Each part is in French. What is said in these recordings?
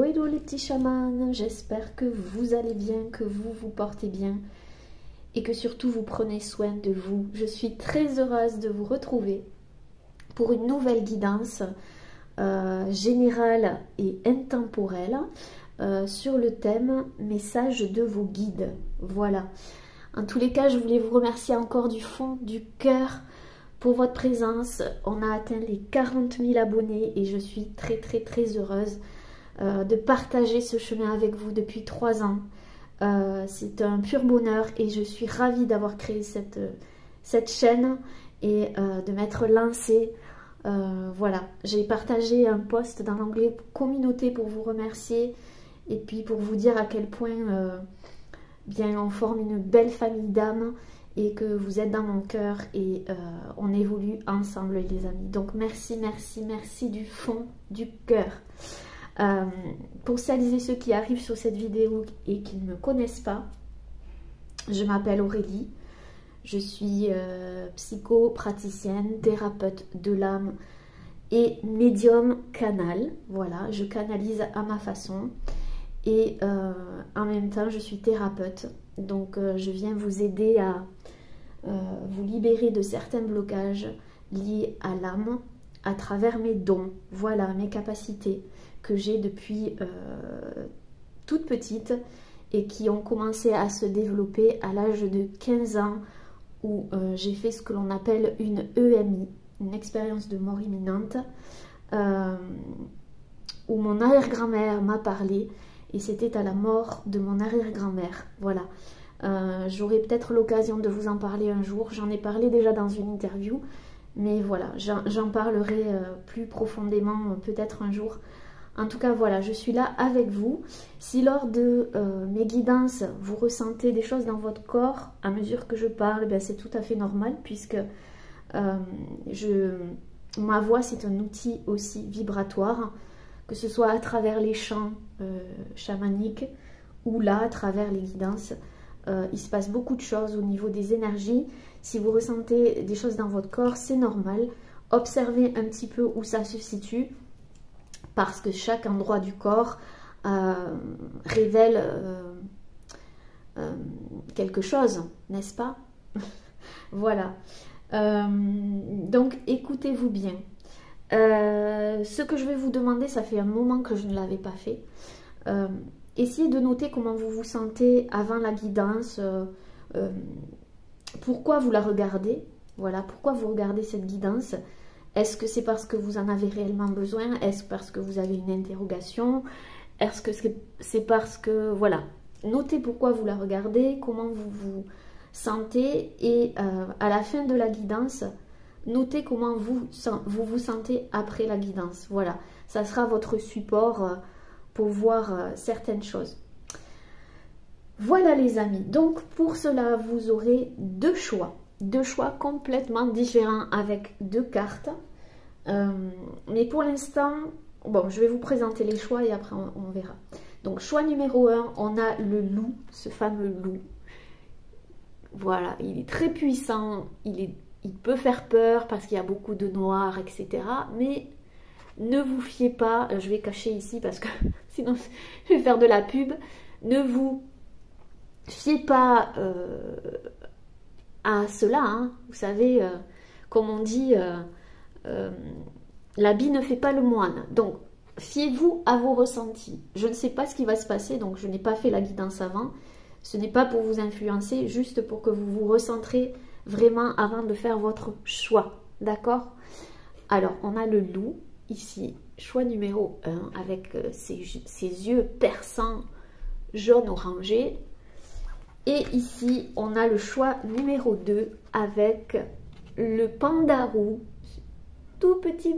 hello les petits chamans, j'espère que vous allez bien, que vous vous portez bien et que surtout vous prenez soin de vous. Je suis très heureuse de vous retrouver pour une nouvelle guidance générale et intemporelle sur le thème message de vos guides. Voilà. En tous les cas, je voulais vous remercier encore du fond du cœur pour votre présence. On a atteint les 40 000 abonnés et je suis très heureuse de partager ce chemin avec vous depuis 3 ans. C'est un pur bonheur et je suis ravie d'avoir créé cette chaîne et de m'être lancée. Voilà, j'ai partagé un post dans l'onglet communauté pour vous remercier et puis pour vous dire à quel point bien on forme une belle famille d'âmes et que vous êtes dans mon cœur et on évolue ensemble les amis. Donc merci du fond du cœur. Pour celles et ceux qui arrivent sur cette vidéo et qui ne me connaissent pas, je m'appelle Aurélie, je suis psychopraticienne, thérapeute de l'âme et médium canal. Voilà, je canalise à ma façon et en même temps je suis thérapeute. Donc je viens vous aider à vous libérer de certains blocages liés à l'âme à travers mes dons, voilà, mes capacités que j'ai depuis toute petite et qui ont commencé à se développer à l'âge de 15 ans où j'ai fait ce que l'on appelle une EMI, une expérience de mort imminente, où mon arrière-grand-mère m'a parlé et c'était à la mort de mon arrière-grand-mère. Voilà. J'aurai peut-être l'occasion de vous en parler un jour. J'en ai parlé déjà dans une interview, mais voilà, j'en parlerai plus profondément peut-être un jour. En tout cas, voilà, je suis là avec vous. Si lors de mes guidances, vous ressentez des choses dans votre corps à mesure que je parle, ben, c'est tout à fait normal puisque ma voix, c'est un outil aussi vibratoire, que ce soit à travers les chants chamaniques ou là, à travers les guidances. Il se passe beaucoup de choses au niveau des énergies. Si vous ressentez des choses dans votre corps, c'est normal. Observez un petit peu où ça se situe parce que chaque endroit du corps révèle quelque chose, n'est-ce pas? Voilà. Donc, écoutez-vous bien. Ce que je vais vous demander, ça fait un moment que je ne l'avais pas fait. Essayez de noter comment vous vous sentez avant la guidance, pourquoi vous la regardez, voilà, pourquoi vous regardez cette guidance. Est-ce que c'est parce que vous en avez réellement besoin? Est-ce parce que vous avez une interrogation? Est-ce que c'est parce que, voilà, notez pourquoi vous la regardez, comment vous vous sentez et à la fin de la guidance, notez comment vous vous sentez après la guidance. Voilà, ça sera votre support pour voir certaines choses. Voilà les amis, donc pour cela vous aurez deux choix complètement différents avec 2 cartes. Mais pour l'instant, bon, je vais vous présenter les choix et après on verra. Donc choix numéro 1, on a le loup, ce fameux loup. Voilà, il est très puissant, il peut faire peur parce qu'il y a beaucoup de noir, etc. Mais ne vous fiez pas, je vais cacher ici parce que sinon je vais faire de la pub. Ne vous fiez pas à cela, hein. Vous savez, comme on dit, l'habit ne fait pas le moine. Donc, fiez-vous à vos ressentis. Je ne sais pas ce qui va se passer, donc je n'ai pas fait la guidance avant. Ce n'est pas pour vous influencer, juste pour que vous vous recentrez vraiment avant de faire votre choix. D'accord? Alors, on a le loup. Ici, choix numéro 1 avec ses yeux perçants jaune-orangé. Et ici, on a le choix numéro 2 avec le pandarou. Tout petit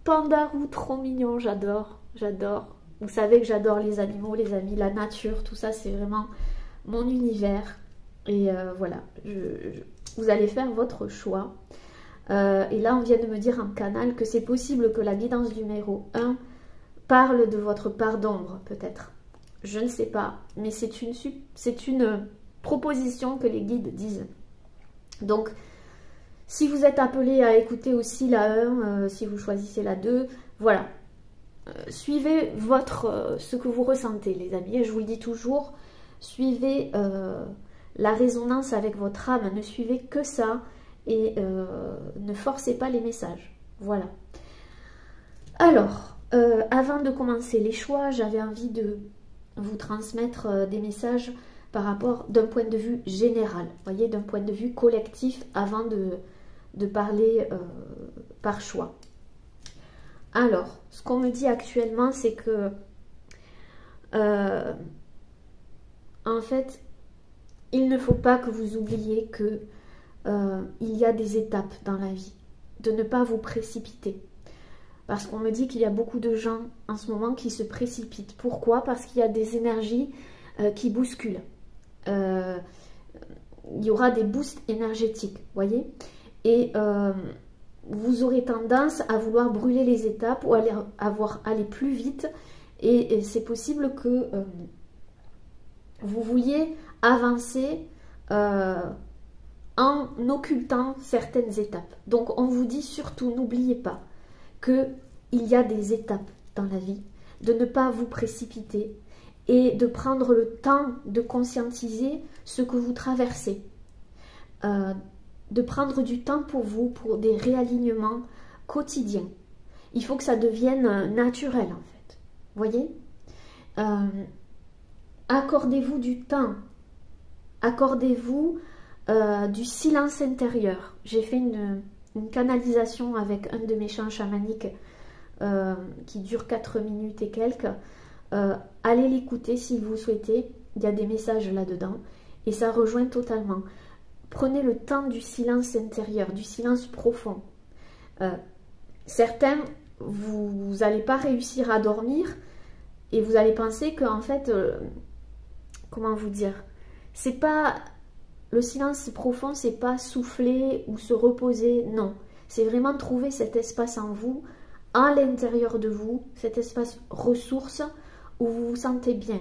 pandarou trop mignon, j'adore, j'adore. Vous savez que j'adore les animaux, les amis, la nature, tout ça, c'est vraiment mon univers. Et voilà, vous allez faire votre choix. Et là, on vient de me dire en canal que c'est possible que la guidance numéro 1 parle de votre part d'ombre, peut-être. Je ne sais pas, mais c'est une proposition que les guides disent. Donc, si vous êtes appelé à écouter aussi la 1, si vous choisissez la 2, voilà. suivez ce que vous ressentez, les amis. Et je vous le dis toujours, suivez la résonance avec votre âme, ne suivez que ça et ne forcez pas les messages. Voilà. Alors, avant de commencer les choix, j'avais envie de vous transmettre des messages par rapport d'un point de vue général, voyez, d'un point de vue collectif avant de parler par choix. Alors, ce qu'on me dit actuellement, c'est que en fait, il ne faut pas que vous oubliez que il y a des étapes dans la vie, de ne pas vous précipiter. Parce qu'on me dit qu'il y a beaucoup de gens en ce moment qui se précipitent. Pourquoi? Parce qu'il y a des énergies qui bousculent. Il y aura des boosts énergétiques, voyez. Et vous aurez tendance à vouloir brûler les étapes ou aller plus vite. Et c'est possible que vous vouliez avancer en occultant certaines étapes. Donc on vous dit surtout, n'oubliez pas qu'il y a des étapes dans la vie, de ne pas vous précipiter et de prendre le temps de conscientiser ce que vous traversez. De prendre du temps pour vous, pour des réalignements quotidiens. Il faut que ça devienne naturel en fait. Voyez, accordez-vous du temps, accordez-vous du silence intérieur. J'ai fait une canalisation avec un de mes chants chamaniques qui dure 4 minutes et quelques. Allez l'écouter si vous souhaitez, il y a des messages là-dedans et ça rejoint totalement. Prenez le temps du silence intérieur, du silence profond. Certains, vous n'allez pas réussir à dormir et vous allez penser que en fait, comment vous dire, c'est pas le silence profond, c'est pas souffler ou se reposer, non. C'est vraiment trouver cet espace en vous, à l'intérieur de vous, cet espace ressource où vous vous sentez bien.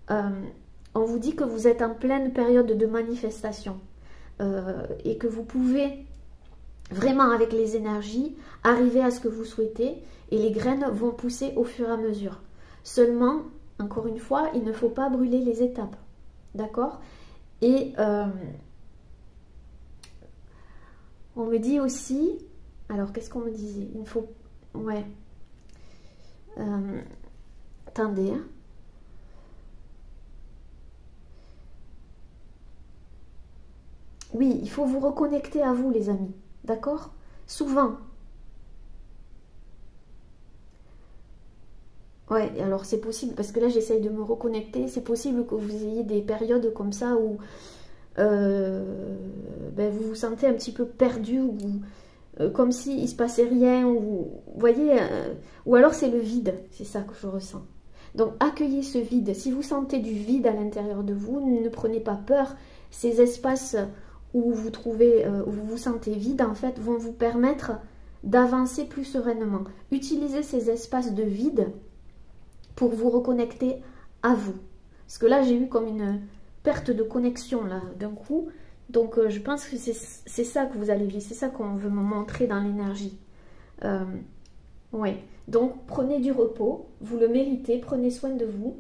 On vous dit que vous êtes en pleine période de manifestation et que vous pouvez vraiment avec les énergies arriver à ce que vous souhaitez et les graines vont pousser au fur et à mesure. Seulement, encore une fois, il ne faut pas brûler les étapes, d'accord? Et on me dit aussi, alors qu'est-ce qu'on me disait? Il faut, ouais, attendez, hein. Oui, il faut vous reconnecter à vous les amis, d'accord? Souvent. Ouais, alors c'est possible, parce que là j'essaye de me reconnecter, c'est possible que vous ayez des périodes comme ça où vous vous sentez un petit peu perdu, ou comme s'il ne se passait rien, ou vous voyez, ou alors c'est le vide, c'est ça que je ressens. Donc accueillez ce vide, si vous sentez du vide à l'intérieur de vous, ne prenez pas peur, ces espaces où vous trouvez, où vous vous sentez vide en fait, vont vous permettre d'avancer plus sereinement. Utilisez ces espaces de vide pour vous reconnecter à vous. Parce que là, j'ai eu comme une perte de connexion là d'un coup. Donc, je pense que c'est ça que vous allez vivre. C'est ça qu'on veut me montrer dans l'énergie. Ouais. Donc, prenez du repos. Vous le méritez. Prenez soin de vous.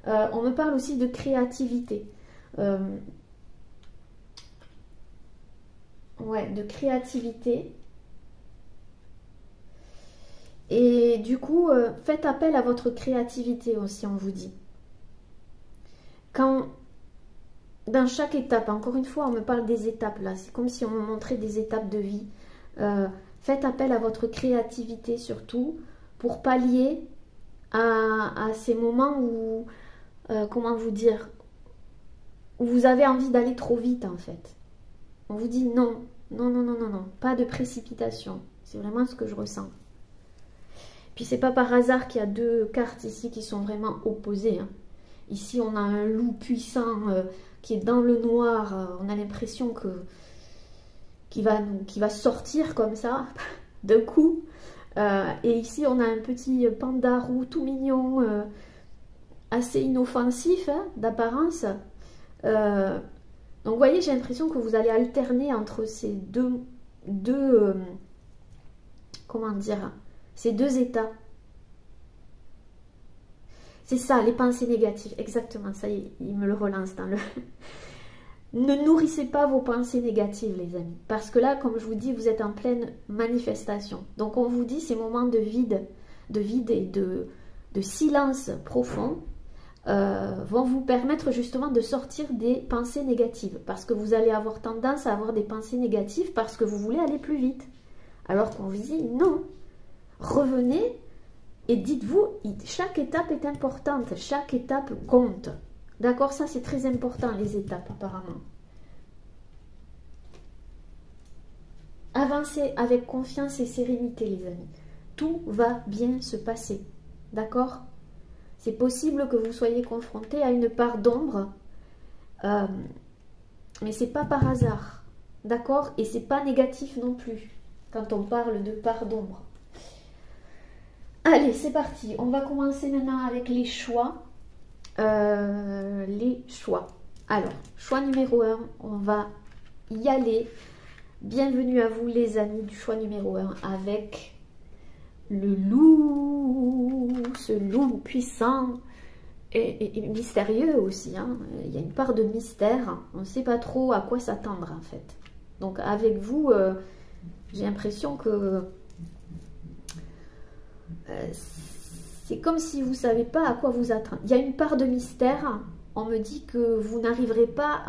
On me parle aussi de créativité. Ouais, de créativité. Et du coup, faites appel à votre créativité aussi, on vous dit. Quand, dans chaque étape, encore une fois, on me parle des étapes là, c'est comme si on me montrait des étapes de vie. Faites appel à votre créativité surtout, pour pallier à ces moments où, comment vous dire, où vous avez envie d'aller trop vite en fait. On vous dit non, non, non, non, non, non, pas de précipitation. C'est vraiment ce que je ressens. Puis c'est pas par hasard qu'il y a deux cartes ici qui sont vraiment opposées. Hein. Ici on a un loup puissant qui est dans le noir. On a l'impression qu'il va sortir comme ça d'un coup. Et ici on a un petit panda roux tout mignon, assez inoffensif hein, d'apparence. Donc vous voyez, j'ai l'impression que vous allez alterner entre ces deux comment dire, ces deux états. C'est ça, les pensées négatives, exactement, ça y est, il me le relance dans le... Ne nourrissez pas vos pensées négatives, les amis, parce que là, comme je vous dis, vous êtes en pleine manifestation. Donc on vous dit, ces moments de vide et de silence profond vont vous permettre justement de sortir des pensées négatives, parce que vous allez avoir tendance à avoir des pensées négatives parce que vous voulez aller plus vite. Alors qu'on vous dit, non, revenez et dites-vous, chaque étape est importante, chaque étape compte. D'accord, ça c'est très important, les étapes apparemment. Avancez avec confiance et sérénité, les amis. Tout va bien se passer. D'accord? C'est possible que vous soyez confronté à une part d'ombre, mais c'est pas par hasard. D'accord? Et c'est pas négatif non plus, quand on parle de part d'ombre. Allez, c'est parti. On va commencer maintenant avec les choix. Les choix. Alors, choix numéro 1, on va y aller. Bienvenue à vous les amis du choix numéro 1 avec le loup, ce loup puissant et mystérieux aussi. Hein. Il y a une part de mystère, on ne sait pas trop à quoi s'attendre en fait. Donc avec vous, j'ai l'impression que c'est comme si vous ne savez pas à quoi vous attendre. Il y a une part de mystère, on me dit que vous n'arriverez pas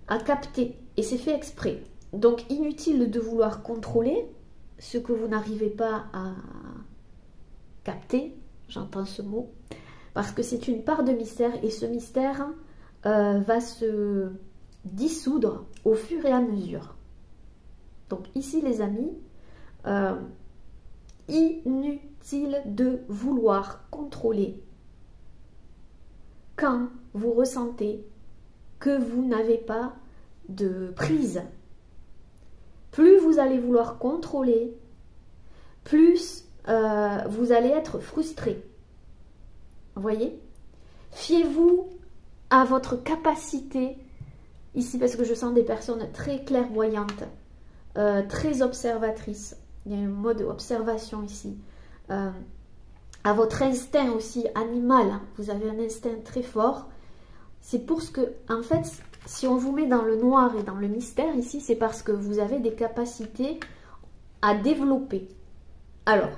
à capter. Et c'est fait exprès. Donc inutile de vouloir contrôler ce que vous n'arrivez pas à capter. J'entends ce mot. Parce que c'est une part de mystère. Et ce mystère va se dissoudre au fur et à mesure. Donc ici les amis, inutile de vouloir contrôler quand vous ressentez que vous n'avez pas de prise. Plus vous allez vouloir contrôler, plus vous allez être frustré. Vous voyez? Fiez-vous à votre capacité, ici parce que je sens des personnes très clairvoyantes, très observatrices. Il y a un mode observation ici. À votre instinct aussi animal. Vous avez un instinct très fort. C'est pour ce que, en fait, si on vous met dans le noir et dans le mystère ici, c'est parce que vous avez des capacités à développer. Alors,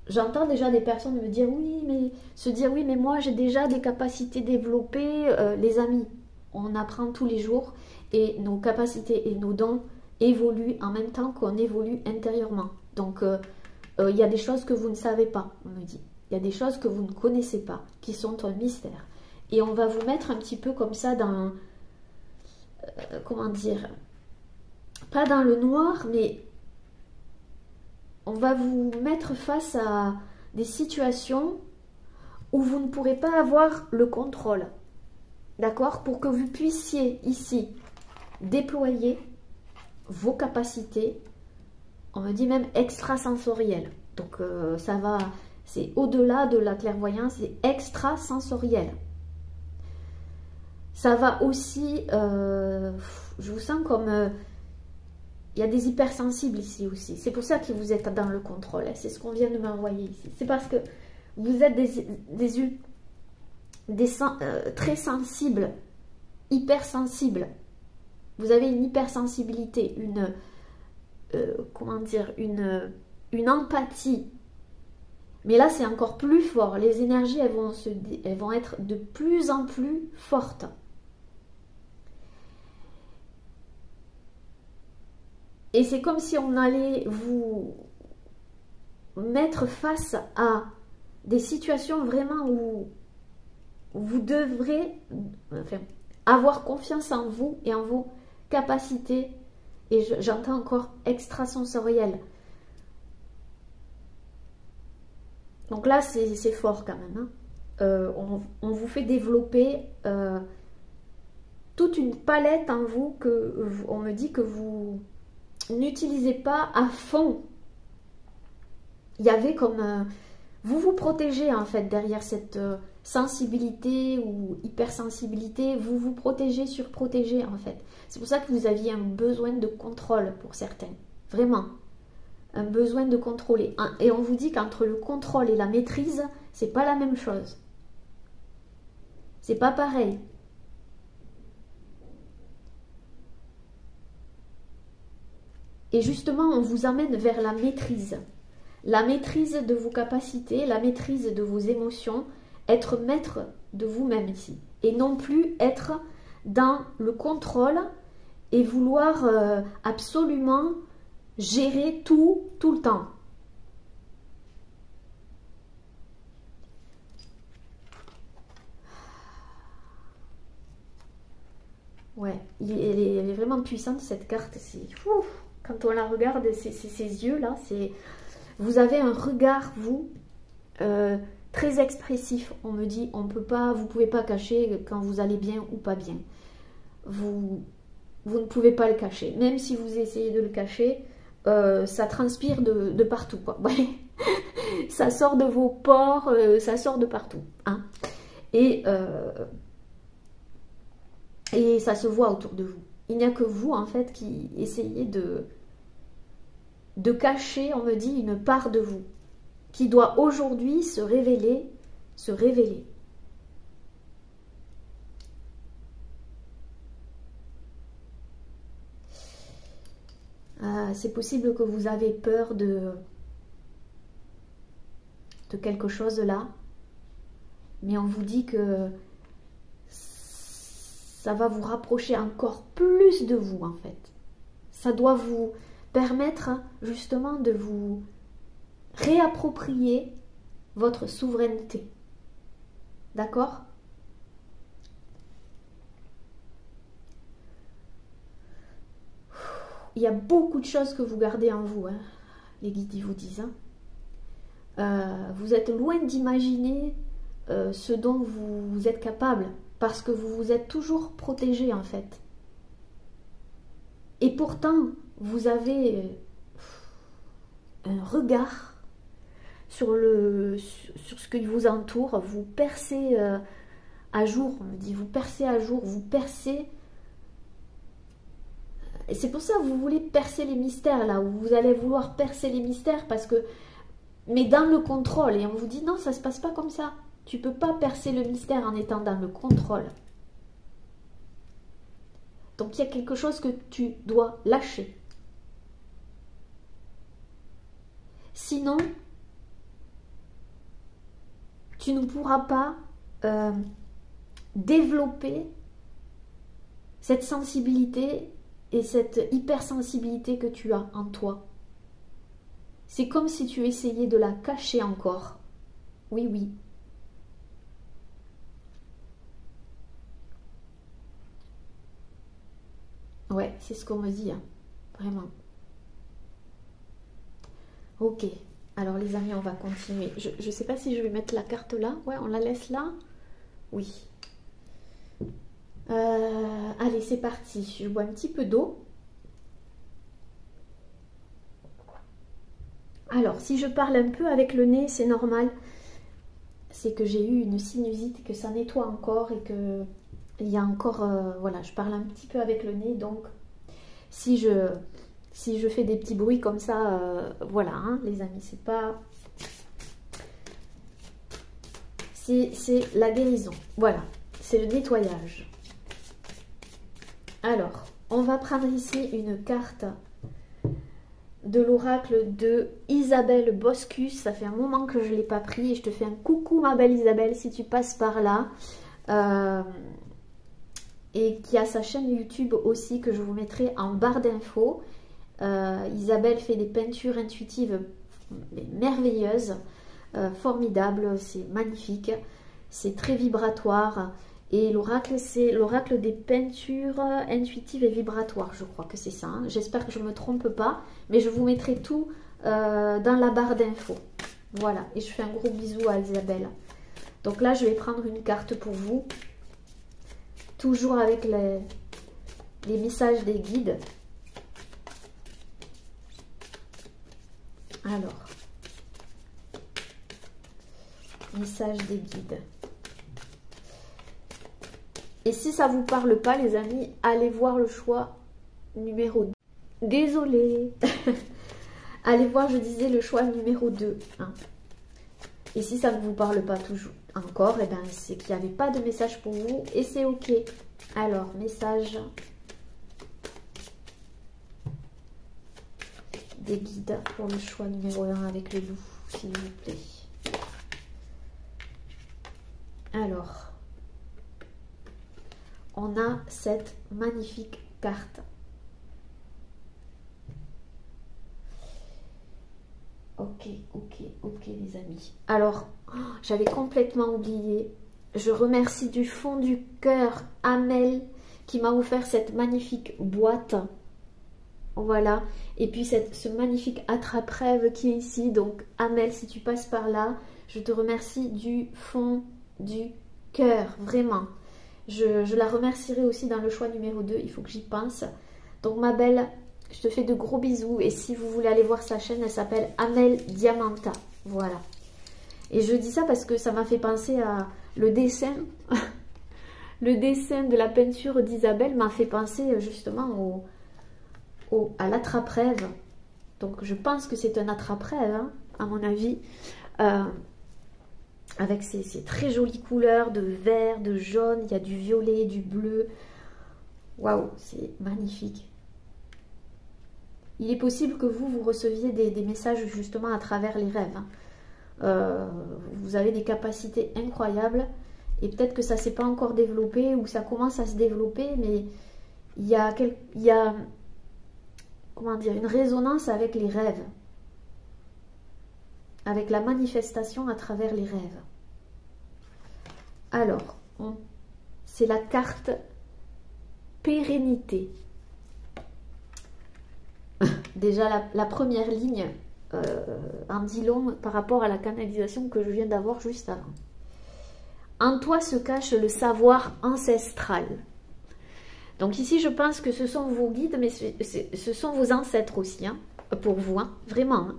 j'entends déjà des personnes me dire oui, mais moi j'ai déjà des capacités développées. Les amis, on apprend tous les jours et nos capacités et nos dons évoluent en même temps qu'on évolue intérieurement. Donc, il y a des choses que vous ne savez pas, on me dit. Il y a des choses que vous ne connaissez pas, qui sont un mystère. Et on va vous mettre un petit peu comme ça dans... comment dire, pas dans le noir, mais on va vous mettre face à des situations où vous ne pourrez pas avoir le contrôle, d'accord, pour que vous puissiez ici déployer vos capacités, on me dit même extrasensorielles, donc ça va, c'est au-delà de la clairvoyance, c'est extrasensoriel. Ça va aussi, je vous sens comme, il y a des hypersensibles ici aussi. C'est pour ça que vous êtes dans le contrôle. C'est ce qu'on vient de m'envoyer ici. C'est parce que vous êtes très sensibles, hypersensibles. Vous avez une hypersensibilité, comment dire, une empathie. Mais là, c'est encore plus fort. Les énergies, elles vont être de plus en plus fortes. Et c'est comme si on allait vous mettre face à des situations vraiment où vous devrez avoir confiance en vous et en vos capacités. Et j'entends encore extrasensoriel. Donc là, c'est fort quand même. Hein. On vous fait développer toute une palette en vous que on me dit que vous n'utilisez pas à fond. Il y avait comme... vous vous protégez en fait derrière cette sensibilité ou hypersensibilité. Vous vous protégez, surprotégez en fait. C'est pour ça que vous aviez un besoin de contrôle pour certains. Vraiment. un besoin de contrôler. Et on vous dit qu'entre le contrôle et la maîtrise, c'est pas la même chose. C'est pas pareil. Et justement, on vous amène vers la maîtrise. La maîtrise de vos capacités, la maîtrise de vos émotions, être maître de vous-même ici. Et non plus être dans le contrôle et vouloir absolument gérer tout le temps. Ouais, elle est vraiment puissante cette carte. Quand on la regarde, ses yeux là, vous avez un regard, vous, très expressif. On me dit, vous pouvez pas cacher quand vous allez bien ou pas bien. Vous ne pouvez pas le cacher. Même si vous essayez de le cacher, ça transpire de partout, quoi. Ouais. Ça sort de vos pores, ça sort de partout. Hein. Et ça se voit autour de vous. Il n'y a que vous, en fait, qui essayez de cacher, on me dit, une part de vous, qui doit aujourd'hui se révéler, c'est possible que vous avez peur de quelque chose là, mais on vous dit que ça va vous rapprocher encore plus de vous, en fait. Ça doit vous permettre justement de vous réapproprier votre souveraineté. D'accord? Il y a beaucoup de choses que vous gardez en vous, hein, les guides vous disent. Hein. Vous êtes loin d'imaginer ce dont vous êtes capable, parce que vous vous êtes toujours protégé, en fait. Et pourtant, vous avez un regard sur ce qui vous entoure. Vous percez à jour, on me dit, vous percez à jour, vous percez. Et c'est pour ça que vous voulez percer les mystères, là, où vous allez vouloir percer les mystères, parce que, mais dans le contrôle, et on vous dit, non, ça ne se passe pas comme ça. Tu ne peux pas percer le mystère en étant dans le contrôle. Donc, il y a quelque chose que tu dois lâcher. Sinon, tu ne pourras pas développer cette sensibilité et cette hypersensibilité que tu as en toi. C'est comme si tu essayais de la cacher encore. Oui, oui. Ouais, c'est ce qu'on me dit, hein. Vraiment. Ok, alors les amis, on va continuer. Je ne sais pas si je vais mettre la carte là. Ouais, on la laisse là. Oui. Allez, c'est parti. Je bois un petit peu d'eau. Alors, si je parle un peu avec le nez, c'est normal. C'est que j'ai eu une sinusite, que ça nettoie encore et que il y a encore... voilà, je parle un petit peu avec le nez, donc si je fais des petits bruits comme ça, voilà, hein, les amis, c'est pas... C'est la guérison, voilà, c'est le nettoyage. Alors, on va prendre ici une carte de l'oracle de Isabelle Boscus. Ça fait un moment que je ne l'ai pas pris et je te fais un coucou ma belle Isabelle si tu passes par là. Et qui a sa chaîne YouTube aussi que je vous mettrai en barre d'infos. Isabelle fait des peintures intuitives merveilleuses, formidables, c'est magnifique, c'est très vibratoire. Et l'oracle, c'est l'oracle des peintures intuitives et vibratoires, je crois que c'est ça. Hein. J'espère que je ne me trompe pas, mais je vous mettrai tout dans la barre d'infos. Voilà, et je fais un gros bisou à Isabelle. Donc là, je vais prendre une carte pour vous. Toujours avec les messages des guides. Alors, message des guides. Et si ça ne vous parle pas, les amis, allez voir le choix numéro 2. Désolée. Allez voir, je disais, le choix numéro 2. Hein. Et si ça ne vous parle pas toujours encore, eh ben, c'est qu'il n'y avait pas de message pour vous et c'est ok. Alors, message des guides pour le choix numéro 1 avec le loup, s'il vous plaît. Alors, on a cette magnifique carte. Ok, les amis. Alors, j'avais complètement oublié. Je remercie du fond du cœur Amel qui m'a offert cette magnifique boîte. Voilà. Et puis ce magnifique attrape-rêve qui est ici. Donc, Amel, si tu passes par là, je te remercie du fond du cœur. Vraiment. Je la remercierai aussi dans le choix numéro 2. Il faut que j'y pense. Donc, ma belle, je te fais de gros bisous. Et si vous voulez aller voir sa chaîne, elle s'appelle Amel Diamanta. Voilà. Et je dis ça parce que ça m'a fait penser à le dessin. Le dessin de la peinture d'Isabelle m'a fait penser justement à l'attrape-rêve. Donc je pense que c'est un attrape-rêve, hein, à mon avis. Avec ces très jolies couleurs de vert, de jaune. Il y a du violet, du bleu. Waouh, c'est magnifique. Il est possible que vous receviez des messages justement à travers les rêves. Hein. Vous avez des capacités incroyables et peut-être que ça ne s'est pas encore développé ou ça commence à se développer, mais il y a comment dire, une résonance avec les rêves, avec la manifestation à travers les rêves. Alors, c'est la carte pérennité. Déjà la première ligne en dit long par rapport à la canalisation que je viens d'avoir juste avant. En toi se cache le savoir ancestral. Donc ici je pense que ce sont vos guides, mais ce sont vos ancêtres aussi, hein, pour vous, hein, vraiment,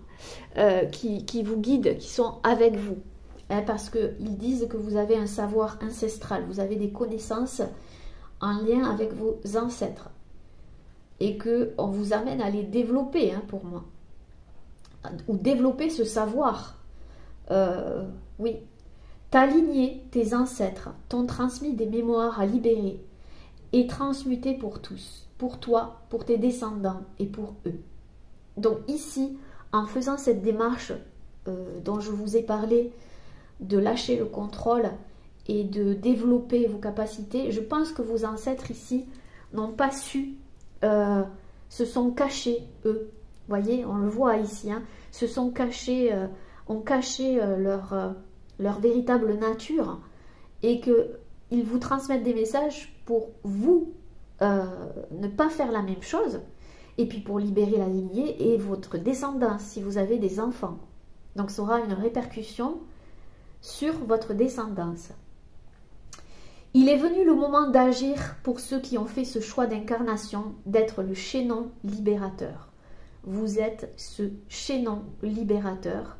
hein, qui vous guident, qui sont avec vous. Hein, parce qu'ils disent que vous avez un savoir ancestral, vous avez des connaissances en lien avec vos ancêtres. Et qu'on vous amène à les développer, hein, pour moi. Ou développer ce savoir. Oui. Ta lignée, tes ancêtres, t'ont transmis des mémoires à libérer et transmuter pour tous, pour toi, pour tes descendants et pour eux. Donc ici, en faisant cette démarche dont je vous ai parlé, de lâcher le contrôle et de développer vos capacités, je pense que vos ancêtres ici n'ont pas su, se sont cachés, eux. Vous voyez, on le voit ici, hein, se sont cachés, ont caché leur véritable nature et qu'ils vous transmettent des messages pour vous ne pas faire la même chose et puis pour libérer la lignée et votre descendance si vous avez des enfants. Donc ça aura une répercussion sur votre descendance. Il est venu le moment d'agir pour ceux qui ont fait ce choix d'incarnation, d'être le chaînon libérateur. Vous êtes ce chaînon libérateur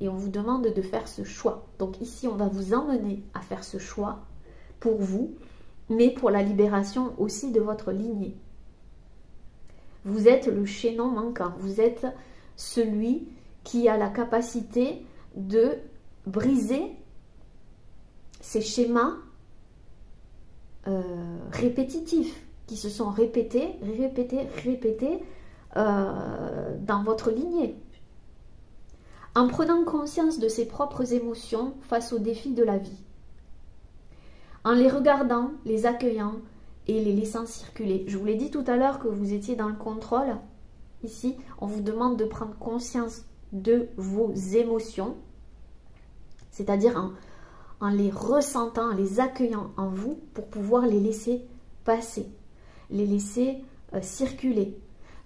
et on vous demande de faire ce choix. Donc ici, on va vous emmener à faire ce choix pour vous, mais pour la libération aussi de votre lignée. Vous êtes le chaînon manquant. Vous êtes celui qui a la capacité de briser ces schémas répétitifs qui se sont répétés dans votre lignée. En prenant conscience de ses propres émotions face aux défis de la vie. En les regardant, les accueillant et les laissant circuler. Je vous l'ai dit tout à l'heure que vous étiez dans le contrôle. Ici, on vous demande de prendre conscience de vos émotions. C'est-à-dire en les ressentant, en les accueillant en vous pour pouvoir les laisser passer. Les laisser circuler.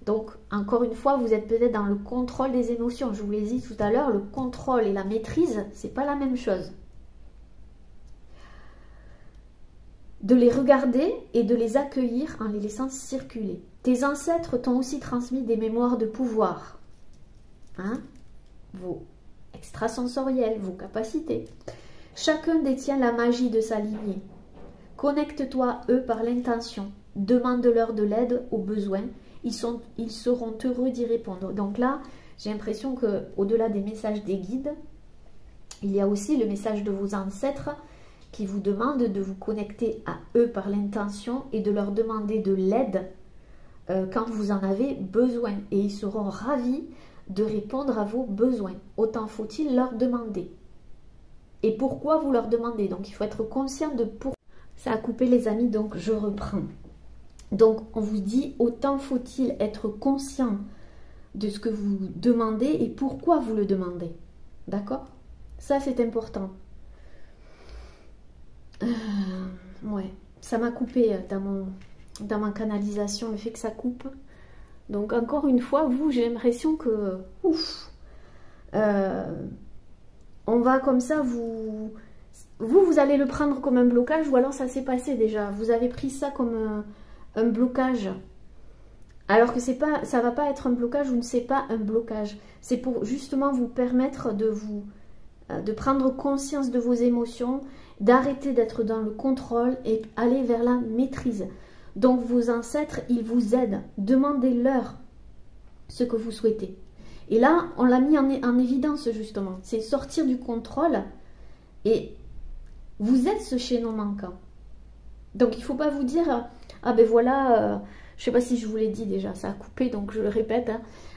Donc, encore une fois, vous êtes peut-être dans le contrôle des émotions. Je vous l'ai dit tout à l'heure, le contrôle et la maîtrise, c'est pas la même chose. De les regarder et de les accueillir en les laissant circuler. Tes ancêtres t'ont aussi transmis des mémoires de pouvoir. Hein? Vos extrasensoriels, vos capacités. Chacun détient la magie de sa lignée. Connecte-toi, eux, par l'intention. Demande-leur de l'aide aux besoins. Ils seront heureux d'y répondre. Donc là, J'ai l'impression que au-delà des messages des guides, il y a aussi le message de vos ancêtres qui vous demandent de vous connecter à eux par l'intention et de leur demander de l'aide quand vous en avez besoin. Et ils seront ravis de répondre à vos besoins. Autant faut-il leur demander. Et pourquoi vous leur demandez? Donc il faut être conscient de pourquoi. Ça a coupé les amis, donc je reprends. Donc on vous dit, autant faut-il être conscient de ce que vous demandez et pourquoi vous le demandez. D'accord? Ça c'est important. Ouais, ça m'a coupé dans ma canalisation, le fait que ça coupe. Donc encore une fois, vous, j'ai l'impression que... Ouf, on va comme ça, vous allez le prendre comme un blocage ou alors ça s'est passé déjà. Vous avez pris ça comme un blocage. Alors que ça va pas être un blocage ou ne c'est pas un blocage. C'est pour justement vous permettre de prendre conscience de vos émotions, d'arrêter d'être dans le contrôle et aller vers la maîtrise. Donc vos ancêtres, ils vous aident. Demandez-leur ce que vous souhaitez. Et là, on l'a mis en évidence justement. C'est sortir du contrôle et vous êtes ce chaînon manquant. Donc il ne faut pas vous dire, ah ben voilà, je ne sais pas si je vous l'ai dit déjà, ça a coupé donc je le répète.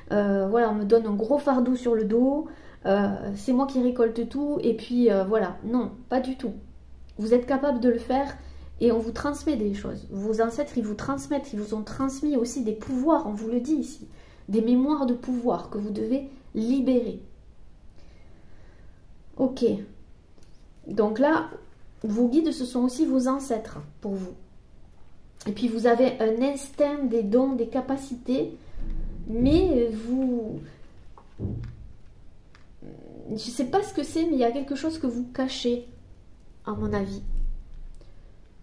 Hein, voilà, on me donne un gros fardeau sur le dos, c'est moi qui récolte tout et puis voilà. Non, pas du tout. Vous êtes capable de le faire et on vous transmet des choses. Vos ancêtres, ils vous transmettent, ils vous ont transmis aussi des pouvoirs, on vous le dit ici. Des mémoires de pouvoir que vous devez libérer. Ok. Donc là, vos guides, ce sont aussi vos ancêtres pour vous. Et puis vous avez un instinct, des dons, des capacités, mais vous... Je ne sais pas ce que c'est, mais il y a quelque chose que vous cachez, à mon avis.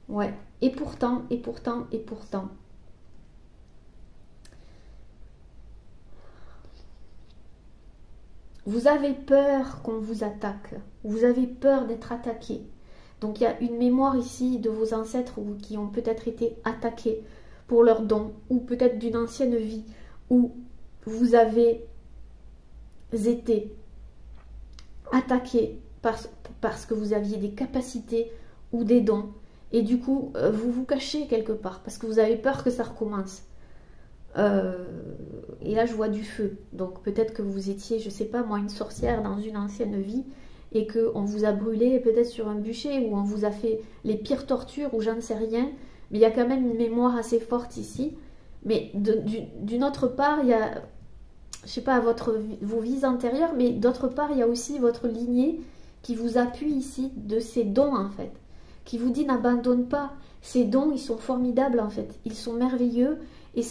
Ouais. Et pourtant, et pourtant, et pourtant. Vous avez peur qu'on vous attaque. Vous avez peur d'être attaqué. Donc il y a une mémoire ici de vos ancêtres qui ont peut-être été attaqués pour leurs dons, ou peut-être d'une ancienne vie, où vous avez été attaqué parce que vous aviez des capacités ou des dons. Et du coup, vous vous cachez quelque part parce que vous avez peur que ça recommence. Et là, je vois du feu. Donc peut-être que vous étiez, je sais pas moi, une sorcière dans une ancienne vie et qu'on vous a brûlé peut-être sur un bûcher ou on vous a fait les pires tortures ou j'en sais rien. Mais il y a quand même une mémoire assez forte ici. Mais d'une autre part, il y a, je sais pas, vos vies antérieures, mais d'autre part, il y a aussi votre lignée qui vous appuie ici de ces dons en fait. Qui vous dit n'abandonne pas. Ces dons, ils sont formidables en fait. Ils sont merveilleux. Et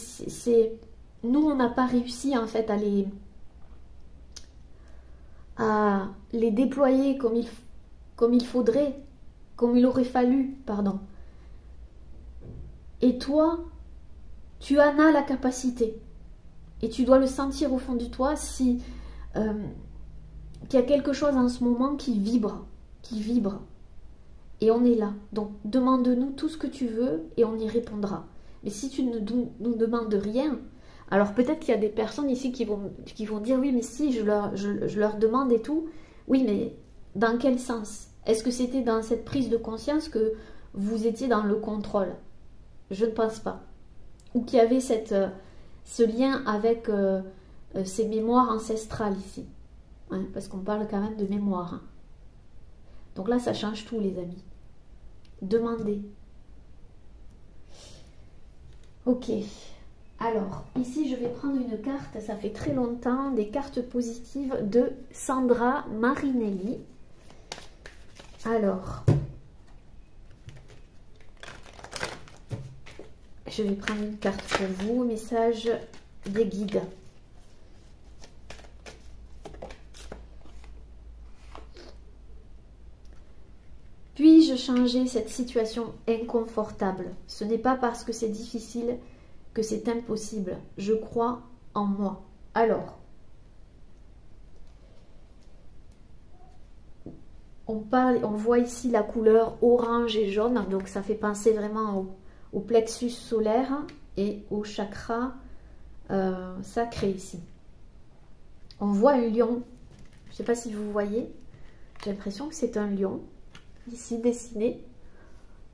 nous, on n'a pas réussi en fait à les déployer comme il faudrait, comme il aurait fallu, pardon. Et toi, tu en as la capacité. Et tu dois le sentir au fond de toi si qu'il y a quelque chose en ce moment qui vibre. Et on est là. Donc, demande-nous tout ce que tu veux et on y répondra. Mais si tu ne nous demandes rien, alors peut-être qu'il y a des personnes ici qui vont dire oui, mais si, je leur demande et tout. Oui, mais dans quel sens? Est-ce que c'était dans cette prise de conscience que vous étiez dans le contrôle? Je ne pense pas. Ou qu'il y avait ce lien avec ces mémoires ancestrales ici. Hein, parce qu'on parle quand même de mémoire. Hein. Donc là, ça change tout, les amis. Demandez. Ok. Alors, ici, je vais prendre une carte, ça fait très longtemps, des cartes positives de Sandra Marinelli. Alors, je vais prendre une carte pour vous, message des guides. Puis-je changer cette situation inconfortable? Ce n'est pas parce que c'est difficile que c'est impossible. Je crois en moi. Alors, on voit ici la couleur orange et jaune, donc ça fait penser vraiment au plexus solaire et au chakra sacré ici. On voit un lion. Je ne sais pas si vous voyez. J'ai l'impression que c'est un lion, ici dessiné.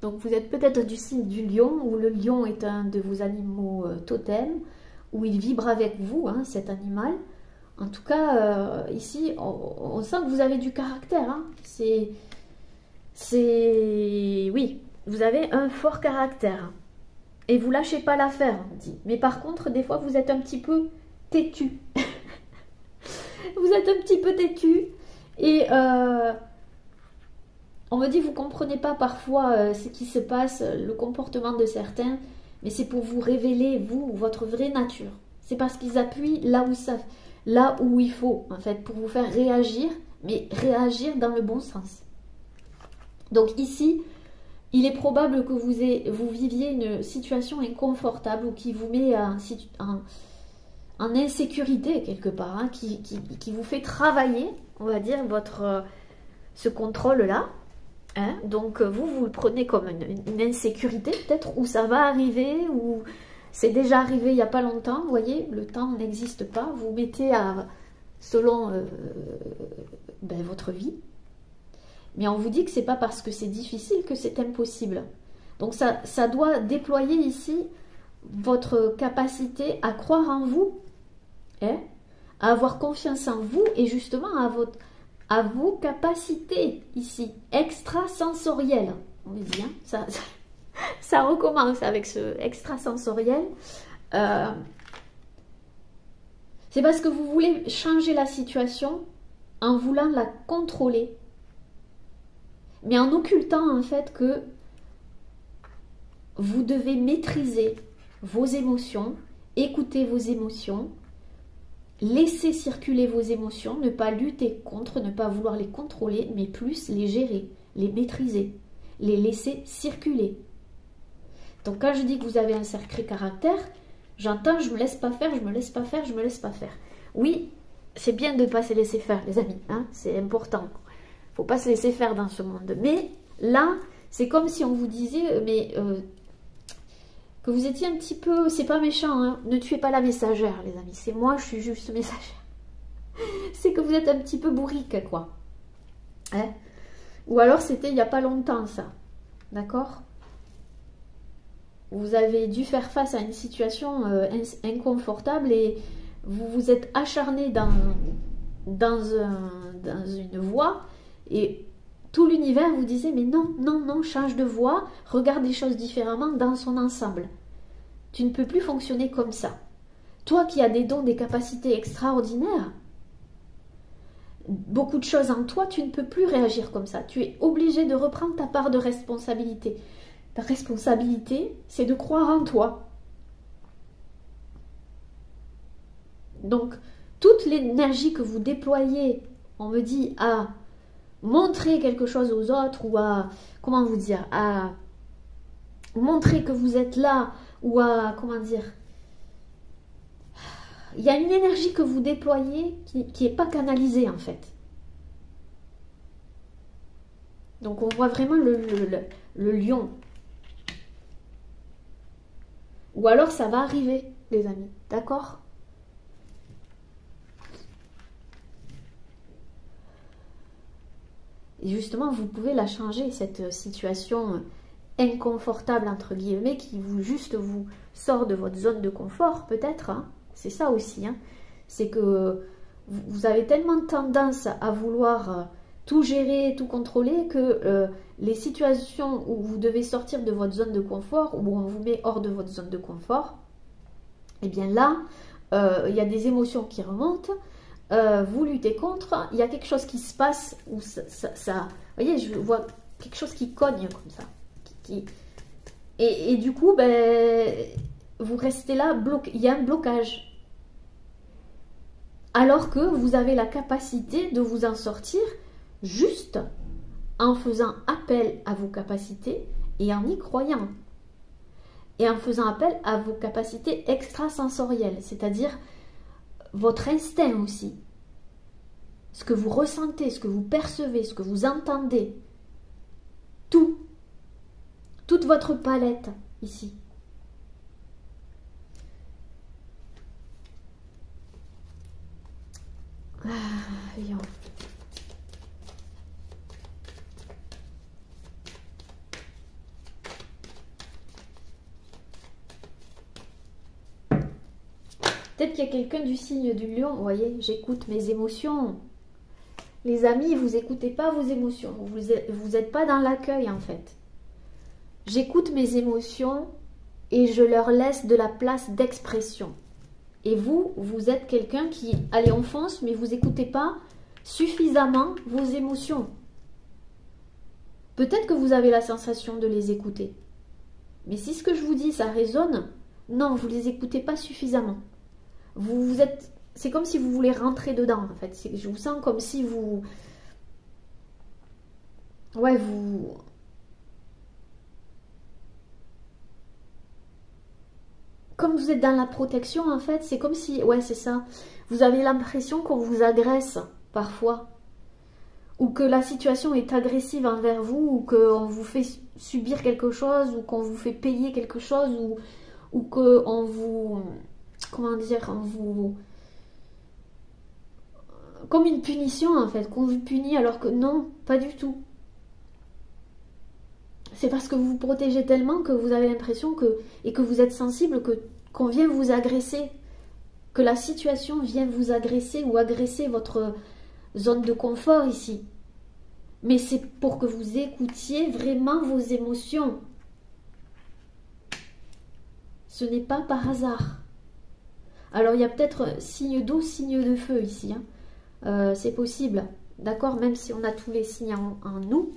Donc vous êtes peut-être du signe du lion, ou le lion est un de vos animaux totems, ou il vibre avec vous, hein, cet animal. En tout cas, ici, on sent que vous avez du caractère. Hein. Oui, vous avez un fort caractère. Et vous lâchez pas l'affaire, on dit. Mais par contre, des fois, vous êtes un petit peu têtu. Vous êtes un petit peu têtu. Et on me dit, vous comprenez pas parfois ce qui se passe, le comportement de certains. Mais c'est pour vous révéler, vous, votre vraie nature. C'est parce qu'ils appuient là où il faut, en fait, pour vous faire réagir, mais réagir dans le bon sens. Donc ici, il est probable que vous viviez une situation inconfortable ou qui vous met en insécurité quelque part, hein, qui vous fait travailler, on va dire, ce contrôle-là. Hein. Donc vous le prenez comme une insécurité peut-être, où ça va arriver, ou c'est déjà arrivé il n'y a pas longtemps, vous voyez, le temps n'existe pas, vous mettez selon votre vie. Mais on vous dit que c'est pas parce que c'est difficile que c'est impossible. Donc ça doit déployer ici votre capacité à croire en vous, hein, à avoir confiance en vous et justement à vos capacités ici, extrasensorielles. On me dit, hein, ça recommence avec ce extrasensoriel. C'est parce que vous voulez changer la situation en voulant la contrôler. Mais en occultant en fait que vous devez maîtriser vos émotions, écouter vos émotions, laisser circuler vos émotions, ne pas lutter contre, ne pas vouloir les contrôler, mais plus les gérer, les maîtriser, les laisser circuler. Donc quand je dis que vous avez un sacré caractère, j'entends je me laisse pas faire, je me laisse pas faire, je me laisse pas faire. Oui, c'est bien de ne pas se laisser faire les amis, hein, c'est important. Faut pas se laisser faire dans ce monde. Mais là, c'est comme si on vous disait, que vous étiez un petit peu, c'est pas méchant, hein, ne tuez pas la messagère, les amis. C'est moi, je suis juste messagère. C'est que vous êtes un petit peu bourrique, quoi. Hein? Ou alors c'était il n'y a pas longtemps, ça. D'accord? Vous avez dû faire face à une situation inconfortable et vous vous êtes acharné dans une voie. Et tout l'univers vous disait, mais non, non, non, change de voie, regarde les choses différemment dans son ensemble. Tu ne peux plus fonctionner comme ça. Toi qui as des dons, des capacités extraordinaires, beaucoup de choses en toi, tu ne peux plus réagir comme ça. Tu es obligé de reprendre ta part de responsabilité. Ta responsabilité, c'est de croire en toi. Donc, toute l'énergie que vous déployez, on me dit, à montrer quelque chose aux autres ou à, comment vous dire, à montrer que vous êtes là ou à, comment dire, il y a une énergie que vous déployez qui n'est pas canalisée en fait. Donc on voit vraiment le lion. Ou alors ça va arriver les amis, d'accord ? Et justement, vous pouvez la changer, cette situation inconfortable, entre guillemets, qui vous sort de votre zone de confort, peut-être. Hein. C'est ça aussi. Hein. C'est que vous avez tellement tendance à vouloir tout gérer, tout contrôler, que les situations où vous devez sortir de votre zone de confort, où on vous met hors de votre zone de confort, eh bien là, il y a des émotions qui remontent. Vous luttez contre, il y a quelque chose qui se passe où ça vous voyez, je vois quelque chose qui cogne comme ça. Et du coup, vous restez là, il y a un blocage. Alors que vous avez la capacité de vous en sortir juste en faisant appel à vos capacités et en y croyant. Et en faisant appel à vos capacités extrasensorielles, c'est-à-dire votre instinct aussi, ce que vous ressentez, ce que vous percevez, ce que vous entendez, toute votre palette ici. Peut-être qu'il y a quelqu'un du signe du lion. Vous voyez, j'écoute mes émotions. Les amis, vous n'écoutez pas vos émotions. Vous n'êtes pas dans l'accueil en fait. J'écoute mes émotions et je leur laisse de la place d'expression. Et vous, vous êtes quelqu'un qui, allez, on fonce, mais vous n'écoutez pas suffisamment vos émotions. Peut-être que vous avez la sensation de les écouter. Mais si ce que je vous dis, ça résonne, non, vous ne les écoutez pas suffisamment. Vous êtes... C'est comme si vous voulez rentrer dedans, en fait. Je vous sens comme si vous... Ouais, vous... Comme vous êtes dans la protection, en fait, c'est comme si... Ouais, c'est ça. Vous avez l'impression qu'on vous agresse, parfois. Ou que la situation est agressive envers vous, ou qu'on vous fait subir quelque chose, ou qu'on vous fait payer quelque chose, ou qu'on vous... Comment dire, on vous... Comme une punition, en fait, qu'on vous punit, alors que non, pas du tout. C'est parce que vous vous protégez tellement que vous avez l'impression que... Et que vous êtes sensible qu'on vient vous agresser. Que la situation vient vous agresser ou agresser votre zone de confort ici. Mais c'est pour que vous écoutiez vraiment vos émotions. Ce n'est pas par hasard. Alors il y a peut-être signe d'eau, signe de feu ici. Hein. C'est possible. D'accord, même si on a tous les signes en nous.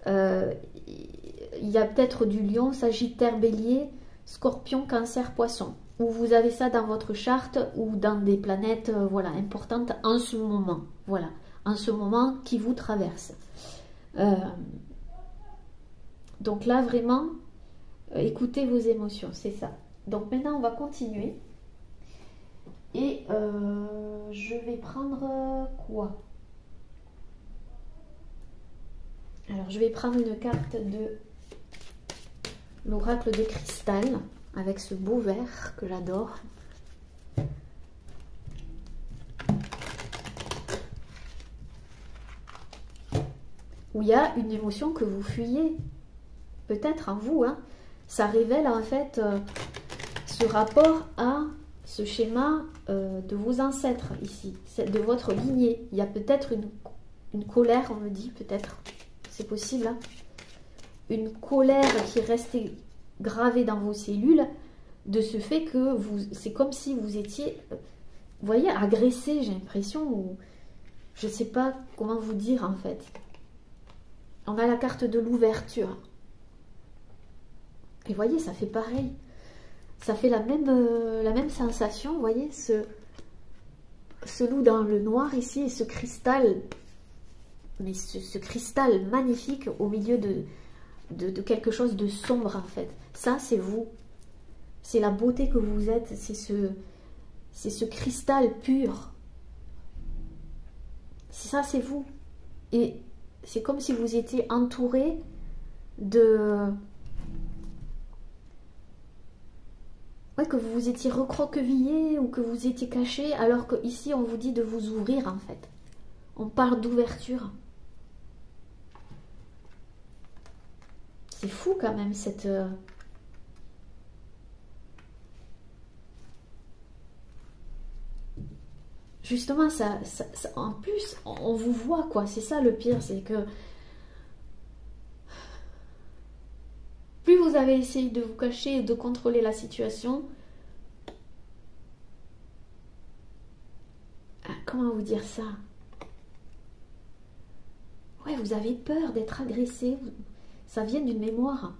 Il y a peut-être du lion, sagittaire, bélier, scorpion, cancer, poisson. Ou vous avez ça dans votre charte ou dans des planètes voilà, importantes en ce moment. Voilà, en ce moment qui vous traverse. Donc là, vraiment, écoutez vos émotions, c'est ça. Donc maintenant, on va continuer. Et je vais prendre quoi? Alors, je vais prendre une carte de l'oracle de cristal avec ce beau vert que j'adore. Où il y a une émotion que vous fuyez, peut-être en vous. Hein. Ça révèle en fait ce rapport à ce schéma de vos ancêtres ici, de votre lignée. Il y a peut-être une colère, on me dit, peut-être, c'est possible. Hein. Une colère qui est restée gravée dans vos cellules de ce fait que c'est comme si vous étiez, vous voyez, agressé, j'ai l'impression, ou je ne sais pas comment vous dire en fait. On a la carte de l'ouverture. Et voyez, ça fait pareil. Ça fait la même sensation, vous voyez, ce loup dans le noir ici, et ce cristal, mais ce cristal magnifique au milieu de quelque chose de sombre en fait. Ça, c'est vous. C'est la beauté que vous êtes, c'est ce cristal pur. Ça, c'est vous. Et c'est comme si vous étiez entouré de... Ouais, que vous vous étiez recroquevillé ou que vous étiez caché, alors qu'ici, on vous dit de vous ouvrir, en fait. On parle d'ouverture. C'est fou, quand même, cette... Justement, ça, en plus, on vous voit, quoi. C'est ça, le pire, c'est que... Plus vous avez essayé de vous cacher et de contrôler la situation, comment vous dire ça? Ouais, vous avez peur d'être agressé. Ça vient d'une mémoire.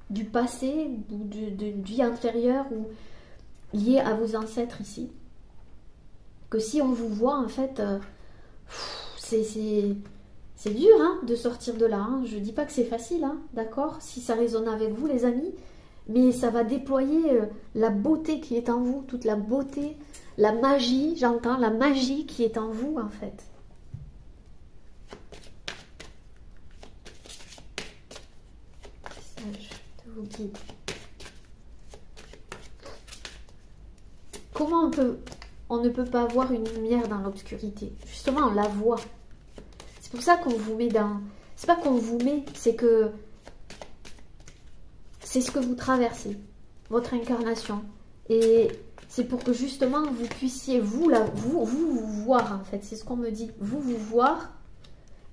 Du passé, ou d'une vie antérieure, ou liée à vos ancêtres ici. Que si on vous voit, en fait, c'est dur hein, de sortir de là. Hein. Je ne dis pas que c'est facile, hein, d'accord? Si ça résonne avec vous, les amis. Mais ça va déployer la beauté qui est en vous, toute la beauté, la magie, j'entends, la magie qui est en vous, en fait. Message de vos guides. Comment on ne peut pas voir une lumière dans l'obscurité? Justement, on la voit. C'est pour ça qu'on vous met dans... C'est pas qu'on vous met, c'est que... C'est ce que vous traversez, votre incarnation. Et c'est pour que justement vous puissiez vous voir en fait. C'est ce qu'on me dit. Vous voir,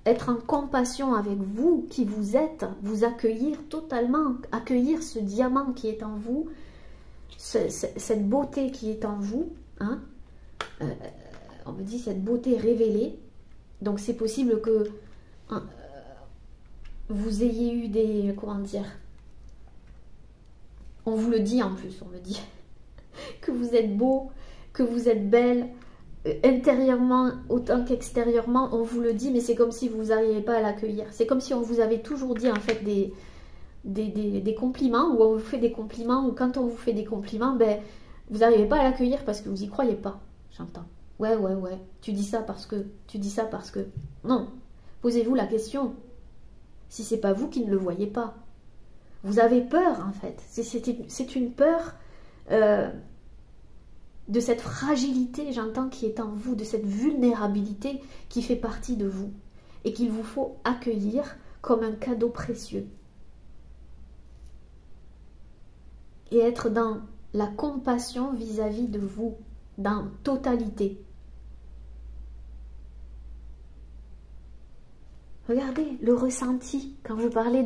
être en compassion avec vous qui vous êtes, vous accueillir totalement, accueillir ce diamant qui est en vous, cette beauté qui est en vous. Hein. On me dit cette beauté révélée. Donc c'est possible que vous ayez eu des... Comment dire? On vous le dit en plus, on me dit que vous êtes beau, que vous êtes belle, intérieurement autant qu'extérieurement, on vous le dit, mais c'est comme si vous n'arrivez pas à l'accueillir. C'est comme si on vous avait toujours dit en fait des compliments, ou on vous fait des compliments, ou quand on vous fait des compliments, ben, vous n'arrivez pas à l'accueillir parce que vous n'y croyez pas. J'entends. Ouais, tu dis ça parce que, Non, posez-vous la question. Si c'est pas vous qui ne le voyez pas. Vous avez peur en fait. C'est une peur de cette fragilité, j'entends, qui est en vous, de cette vulnérabilité qui fait partie de vous et qu'il vous faut accueillir comme un cadeau précieux. Et être dans la compassion vis-à-vis de vous, dans totalité. Regardez le ressenti, quand je parlais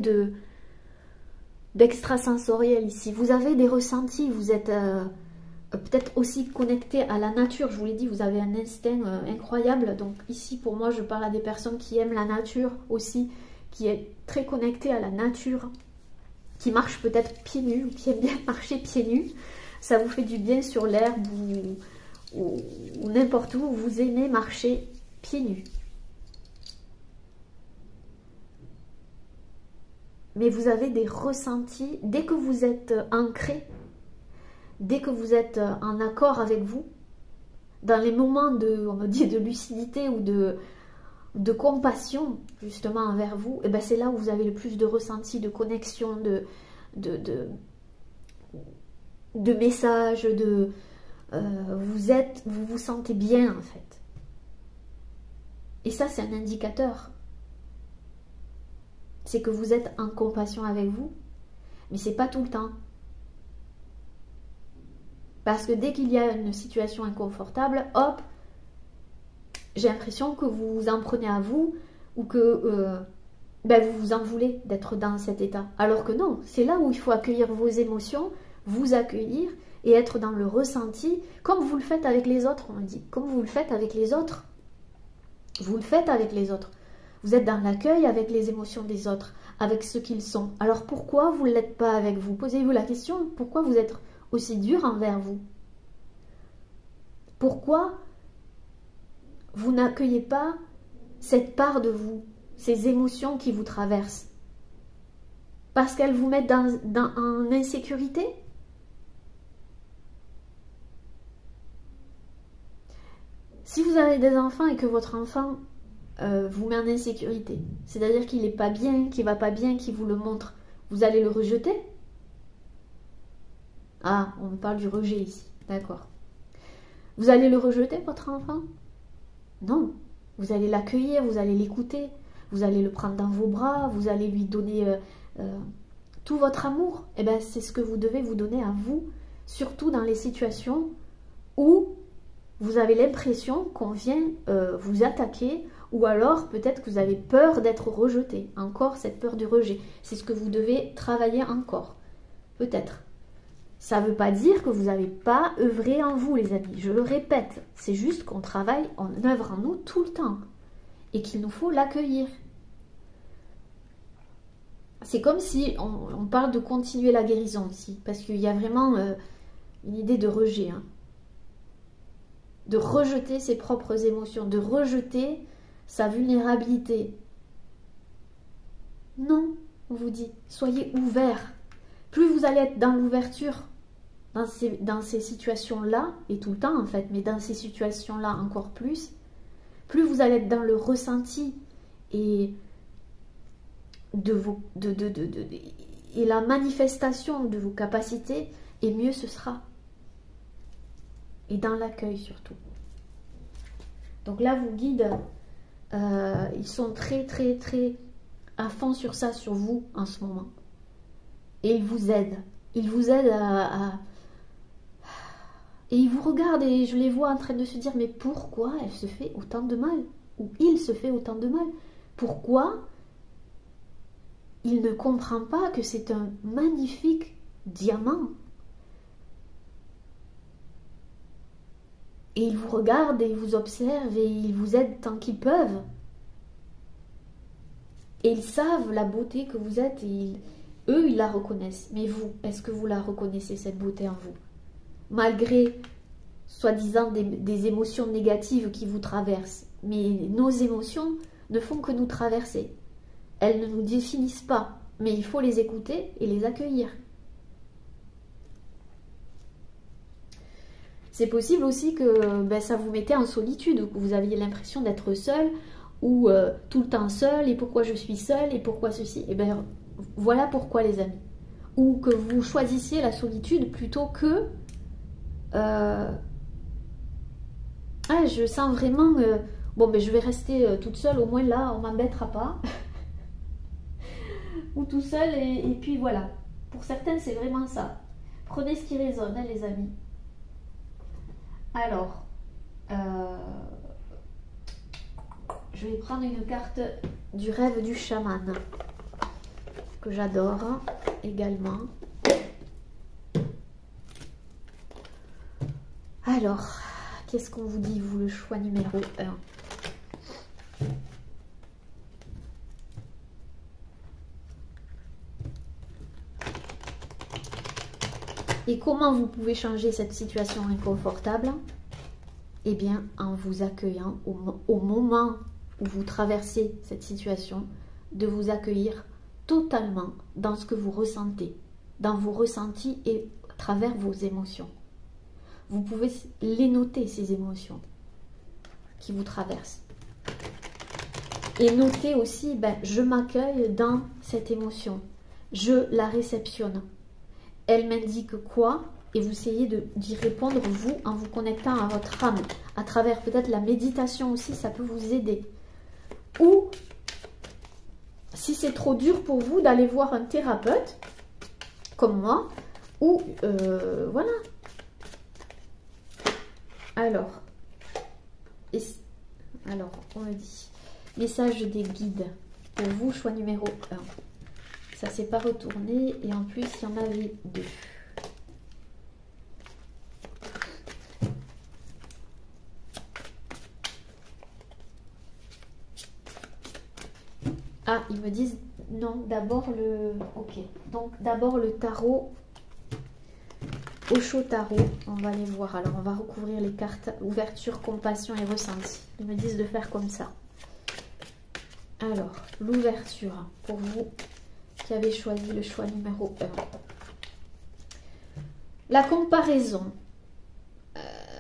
d'extrasensoriel ici. Vous avez des ressentis, vous êtes peut-être aussi connecté à la nature. Je vous l'ai dit, vous avez un instinct incroyable. Donc ici, pour moi, je parle à des personnes qui aiment la nature aussi, qui est très connectée à la nature, qui marche peut-être pieds nus, ou qui aime bien marcher pieds nus. Ça vous fait du bien sur l'herbe ou n'importe où. Vous aimez marcher pieds nus. Mais vous avez des ressentis, dès que vous êtes ancré, dès que vous êtes en accord avec vous, dans les moments de, on me dit, de lucidité ou de compassion, justement, envers vous, et ben c'est là où vous avez le plus de ressentis, de connexion, de messages, vous vous sentez bien, en fait. Et ça, c'est un indicateur. C'est que vous êtes en compassion avec vous, mais c'est pas tout le temps. Parce que dès qu'il y a une situation inconfortable, hop, j'ai l'impression que vous vous en prenez à vous, ou que vous vous en voulez d'être dans cet état. Alors que non, c'est là où il faut accueillir vos émotions, vous accueillir et être dans le ressenti, comme vous le faites avec les autres, on dit. Comme vous le faites avec les autres. Vous le faites avec les autres. Vous êtes dans l'accueil avec les émotions des autres, avec ce qu'ils sont. Alors pourquoi vous ne l'êtes pas avec vous? Posez-vous la question, pourquoi vous êtes aussi dur envers vous? Pourquoi vous n'accueillez pas cette part de vous, ces émotions qui vous traversent? Parce qu'elles vous mettent en insécurité? Si vous avez des enfants et que votre enfant vous met en insécurité, c'est-à-dire qu'il n'est pas bien, qu'il ne va pas bien, qu'il vous le montre, vous allez le rejeter? Ah, on me parle du rejet ici, d'accord. Vous allez le rejeter, votre enfant? Non, vous allez l'accueillir, vous allez l'écouter, vous allez le prendre dans vos bras, vous allez lui donner tout votre amour. Et bien, c'est ce que vous devez vous donner à vous, surtout dans les situations où vous avez l'impression qu'on vient vous attaquer, ou alors peut-être que vous avez peur d'être rejeté. Encore cette peur du rejet. C'est ce que vous devez travailler encore. Peut-être. Ça ne veut pas dire que vous n'avez pas œuvré en vous, les amis. Je le répète. C'est juste qu'on travaille, on œuvre en nous tout le temps. Et qu'il nous faut l'accueillir. C'est comme si on parle de continuer la guérison ici. Parce qu'il y a vraiment une idée de rejet. Hein. De rejeter ses propres émotions. De rejeter sa vulnérabilité. Non, on vous dit, soyez ouverts. Plus vous allez être dans l'ouverture, dans ces situations-là, et tout le temps en fait, mais dans ces situations-là encore plus vous allez être dans le ressenti et et la manifestation de vos capacités, et mieux ce sera. Et dans l'accueil surtout. Donc là, vos guides, ils sont très à fond sur ça, sur vous en ce moment. Et ils vous aident. Ils vous aident Et ils vous regardent et je les vois en train de se dire, mais pourquoi elle se fait autant de mal? Ou il se fait autant de mal? Pourquoi il ne comprend pas que c'est un magnifique diamant? Et ils vous regardent et ils vous observent et ils vous aident tant qu'ils peuvent. Et ils savent la beauté que vous êtes et eux, ils la reconnaissent. Mais vous, est-ce que vous la reconnaissez, cette beauté en vous? Malgré, soi-disant, des émotions négatives qui vous traversent. Mais nos émotions ne font que nous traverser. Elles ne nous définissent pas. Mais il faut les écouter et les accueillir. C'est possible aussi que ça vous mettait en solitude, que vous aviez l'impression d'être seul, ou tout le temps seul, et pourquoi je suis seule, et pourquoi ceci. Et bien, voilà pourquoi, les amis. Ou que vous choisissiez la solitude plutôt que... je sens vraiment... je vais rester toute seule, au moins là, on ne m'embêtera pas. Ou tout seul, et puis voilà. Pour certaines, c'est vraiment ça. Prenez ce qui résonne, hein, les amis. Alors, je vais prendre une carte du rêve du chaman, que j'adore également. Alors, qu'est-ce qu'on vous dit, vous, le choix numéro 1? Et comment vous pouvez changer cette situation inconfortable? Eh bien, en vous accueillant au moment où vous traversez cette situation, de vous accueillir totalement dans ce que vous ressentez, dans vos ressentis et à travers vos émotions. Vous pouvez les noter, ces émotions qui vous traversent. Et noter aussi, je m'accueille dans cette émotion, je la réceptionne. Elle m'indique quoi? Et vous essayez d'y répondre, vous, en vous connectant à votre âme. À travers peut-être la méditation aussi, ça peut vous aider. Ou, si c'est trop dur pour vous, d'aller voir un thérapeute, comme moi, ou, voilà. Alors, on me dit, message des guides, pour vous, choix numéro 1. Ça ne s'est pas retourné, et en plus, il y en avait 2. Ah, ils me disent non, d'abord le... Ok, donc d'abord le tarot, Osho Tarot, on va les voir. Alors, on va recouvrir les cartes ouverture, compassion et ressenti. Ils me disent de faire comme ça. Alors, l'ouverture, pour vous qui avez choisi le choix numéro 1. La comparaison.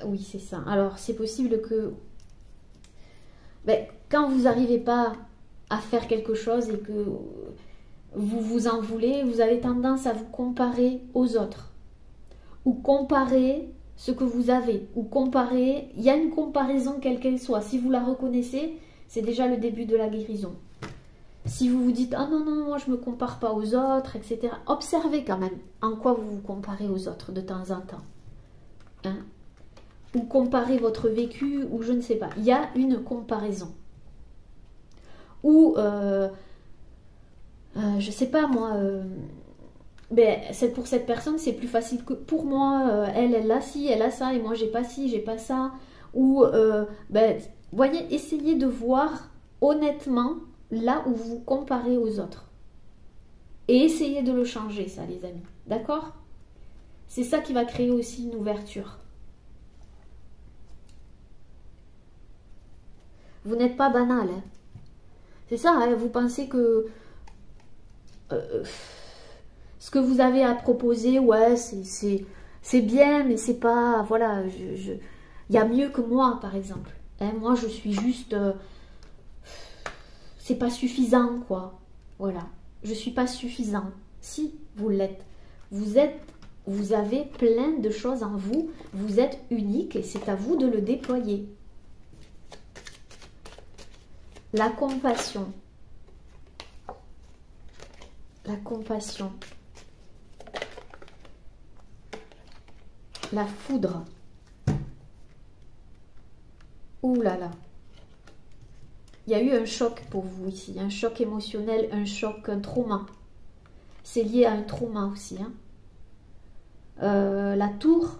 Oui, c'est ça. Alors, c'est possible que... quand vous n'arrivez pas à faire quelque chose et que vous vous en voulez, vous avez tendance à vous comparer aux autres. Ou comparer ce que vous avez. Ou comparer... Il y a une comparaison quelle qu'elle soit. Si vous la reconnaissez, c'est déjà le début de la guérison. Si vous vous dites « Ah non, non, moi je ne me compare pas aux autres, etc. » Observez quand même en quoi vous vous comparez aux autres de temps en temps. Hein? Ou comparez votre vécu, ou je ne sais pas. Il y a une comparaison. Ou, je sais pas moi, pour cette personne, c'est plus facile que pour moi. Elle a ci, elle a ça, et moi j'ai pas ci, j'ai pas ça. Ou, voyez, essayez de voir honnêtement là où vous vous comparez aux autres. Et essayez de le changer, ça, les amis. D'accord? C'est ça qui va créer aussi une ouverture. Vous n'êtes pas banal, hein. C'est ça, hein, vous pensez que ce que vous avez à proposer, ouais, c'est bien, mais c'est pas, voilà, il y a mieux que moi, par exemple. Hein, moi, je suis juste, c'est pas suffisant, quoi. Voilà, je suis pas suffisant. Si, vous l'êtes. Vous avez plein de choses en vous, vous êtes unique et c'est à vous de le déployer. La compassion. La compassion. La foudre. Ouh là là. Il y a eu un choc pour vous ici. Un choc émotionnel, un choc, un trauma. C'est lié à un trauma aussi. Hein. La tour.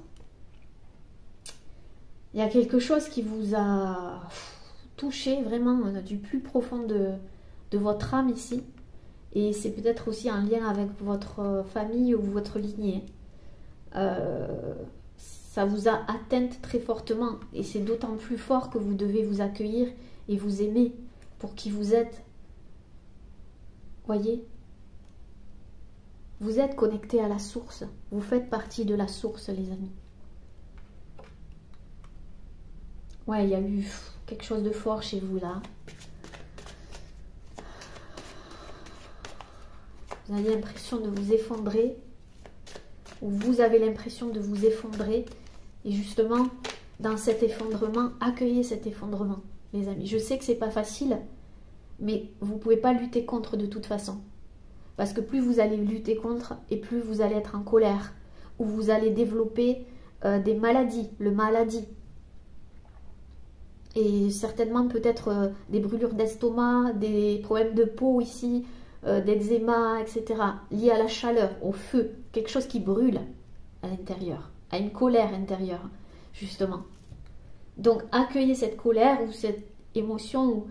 Il y a quelque chose qui vous a touché vraiment du plus profond de votre âme ici. Et c'est peut-être aussi un lien avec votre famille ou votre lignée. Ça vous a atteinte très fortement. Et c'est d'autant plus fort que vous devez vous accueillir et vous aimer pour qui vous êtes. Voyez? Vous êtes connecté à la source. Vous faites partie de la source, les amis. Ouais, il y a eu quelque chose de fort chez vous là. Vous avez l'impression de vous effondrer. Ou vous avez l'impression de vous effondrer. Et justement, dans cet effondrement, accueillez cet effondrement, les amis. Je sais que c'est pas facile, mais vous ne pouvez pas lutter contre de toute façon. Parce que plus vous allez lutter contre, et plus vous allez être en colère. Ou vous allez développer des maladies, le maladie. Et certainement peut-être des brûlures d'estomac, des problèmes de peau ici, d'eczéma, etc. Liés à la chaleur, au feu, quelque chose qui brûle à l'intérieur, à une colère intérieure, justement. Donc accueillez cette colère ou cette émotion ou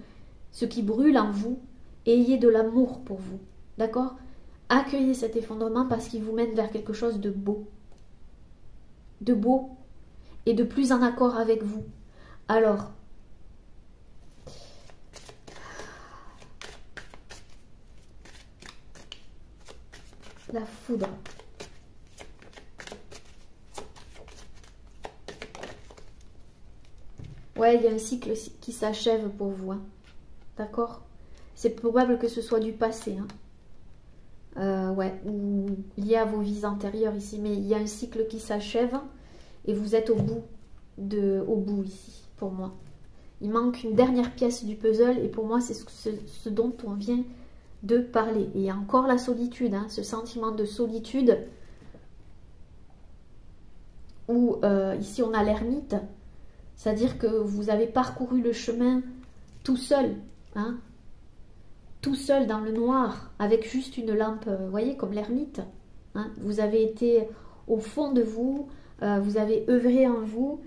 ce qui brûle en vous, et ayez de l'amour pour vous, d'accord? Accueillez cet effondrement parce qu'il vous mène vers quelque chose de beau et de plus en accord avec vous. Alors, la foudre. Ouais, il y a un cycle qui s'achève pour vous. Hein. D'accord? C'est probable que ce soit du passé. Hein. Ouais, ou lié à vos vies antérieures ici. Mais il y a un cycle qui s'achève et vous êtes au bout ici, pour moi. Il manque une dernière pièce du puzzle et pour moi, c'est ce dont on vient de parler. Et il y a encore la solitude, hein, ce sentiment de solitude où ici on a l'ermite, c'est-à-dire que vous avez parcouru le chemin tout seul, hein, tout seul dans le noir, avec juste une lampe, vous voyez, comme l'ermite. Hein, vous avez été au fond de vous, vous avez œuvré en vous.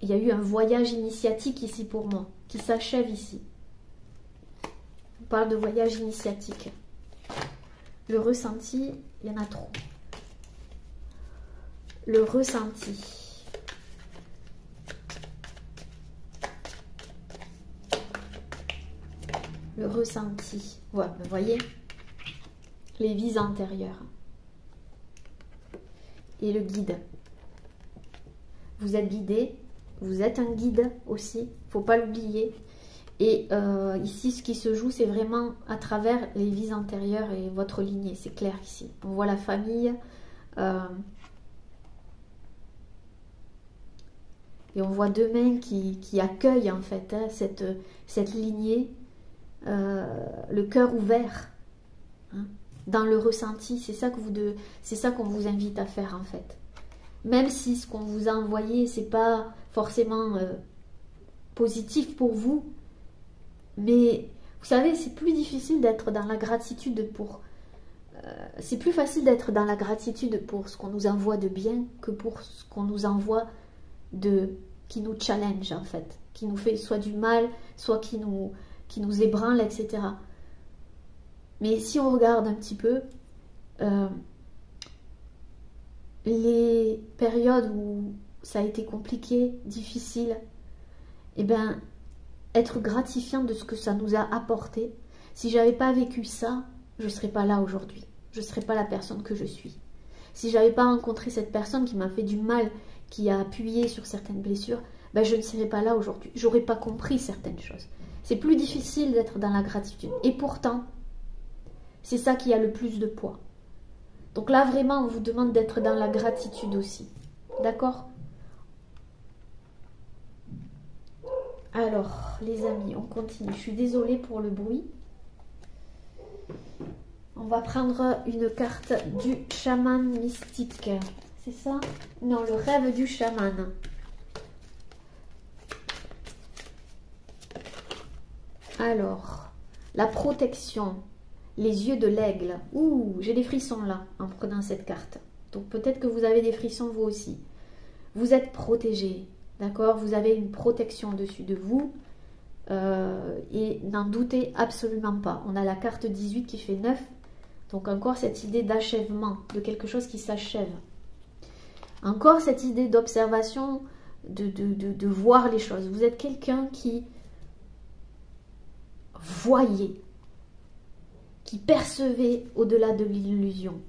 Il y a eu un voyage initiatique ici pour moi, qui s'achève ici. On parle de voyage initiatique. Le ressenti, il y en a trop. Le ressenti. Le ressenti. Ouais, vous voyez, les vies antérieures. Et le guide. Vous êtes guidé. Vous êtes un guide aussi. Il ne faut pas l'oublier. Et ici, ce qui se joue, c'est vraiment à travers les vies antérieures et votre lignée. C'est clair ici. On voit la famille. Et on voit deux mains qui accueillent en fait hein, cette lignée. Le cœur ouvert. Hein, dans le ressenti. C'est ça qu'on vous invite à faire en fait. Même si ce qu'on vous a envoyé, c'est pas forcément positif pour vous. Mais vous savez, c'est plus difficile d'être dans la gratitude pour... c'est plus facile d'être dans la gratitude pour ce qu'on nous envoie de bien que pour ce qu'on nous envoie qui nous challenge en fait. Qui nous fait soit du mal, soit qui nous ébranle, etc. Mais si on regarde un petit peu... les périodes où ça a été compliqué, difficile, eh bien, être gratifiant de ce que ça nous a apporté. Si j'avais pas vécu ça, je ne serais pas là aujourd'hui. Je ne serais pas la personne que je suis. Si j'avais pas rencontré cette personne qui m'a fait du mal, qui a appuyé sur certaines blessures, ben je ne serais pas là aujourd'hui. J'aurais pas compris certaines choses. C'est plus difficile d'être dans la gratitude. Et pourtant, c'est ça qui a le plus de poids. Donc là, vraiment, on vous demande d'être dans la gratitude aussi. D'accord? Alors, les amis, on continue. Je suis désolée pour le bruit. On va prendre une carte du chaman mystique. C'est ça? Non, le rêve du chaman. Alors, la protection, les yeux de l'aigle. Ouh, j'ai des frissons là, en prenant cette carte. Donc peut-être que vous avez des frissons vous aussi. Vous êtes protégé, d'accord? Vous avez une protection au-dessus de vous. Et n'en doutez absolument pas. On a la carte 18 qui fait 9. Donc encore cette idée d'achèvement, de quelque chose qui s'achève. Encore cette idée d'observation, de voir les choses. Vous êtes quelqu'un qui voyait, qui percevait au-delà de l'illusion.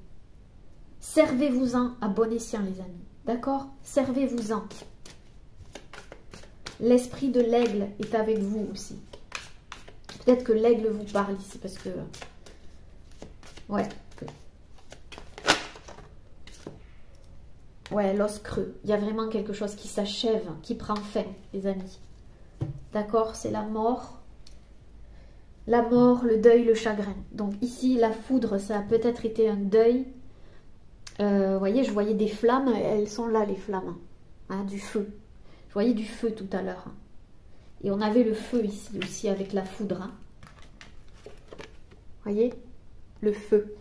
Servez-vous-en à bon escient, les amis. D'accord? Servez-vous-en. L'esprit de l'aigle est avec vous aussi. Peut-être que l'aigle vous parle ici, parce que... Ouais. Ouais, l'os creux. Il y a vraiment quelque chose qui s'achève, qui prend fin, les amis. D'accord? C'est la mort. La mort, le deuil, le chagrin. Donc ici, la foudre, ça a peut-être été un deuil. Vous voyez, je voyais des flammes. Elles sont là, les flammes. Hein, du feu. Je voyais du feu tout à l'heure. Et on avait le feu ici aussi avec la foudre. Hein. Voyez? Le feu.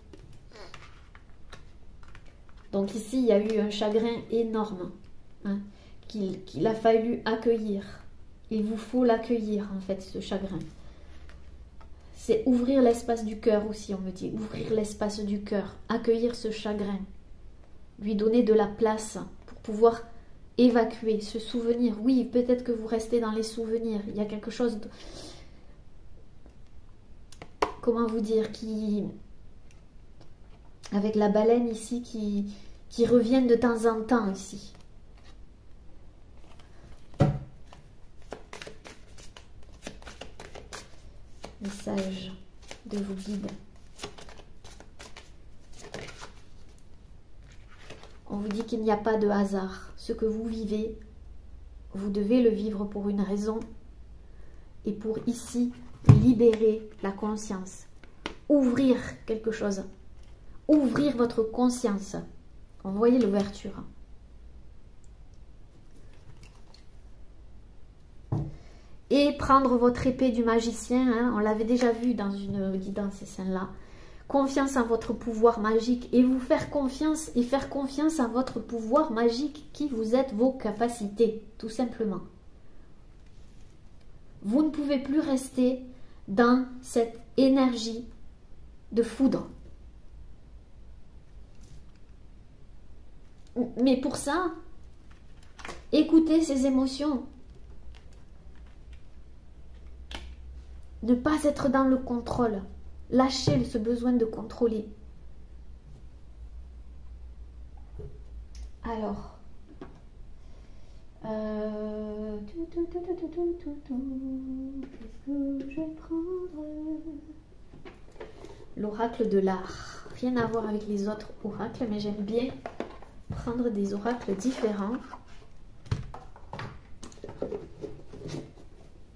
Donc ici, il y a eu un chagrin énorme. Hein, qu'il a fallu accueillir. Il vous faut l'accueillir, en fait, ce chagrin. C'est ouvrir l'espace du cœur aussi, on me dit. Ouvrir l'espace du cœur. Accueillir ce chagrin. Lui donner de la place pour pouvoir évacuer, se souvenir. Oui, peut-être que vous restez dans les souvenirs. Il y a quelque chose de... Comment vous dire, qui... Avec la baleine ici, qui reviennent de temps en temps ici. Message de vos guides. On vous dit qu'il n'y a pas de hasard. Ce que vous vivez, vous devez le vivre pour une raison et pour ici libérer la conscience. Ouvrir quelque chose. Ouvrir votre conscience. Vous voyez l'ouverture. Et prendre votre épée du magicien, hein, on l'avait déjà vu dans une guidance, ces scènes-là. Confiance en votre pouvoir magique et vous faire confiance et faire confiance à votre pouvoir magique qui vous êtes, vos capacités, tout simplement. Vous ne pouvez plus rester dans cette énergie de foudre. Mais pour ça, écoutez ces émotions. Ne pas être dans le contrôle. Lâchez ce besoin de contrôler. Alors. Qu'est-ce que je vais prendre? L'oracle de l'art. Rien à voir avec les autres oracles, mais j'aime bien prendre des oracles différents.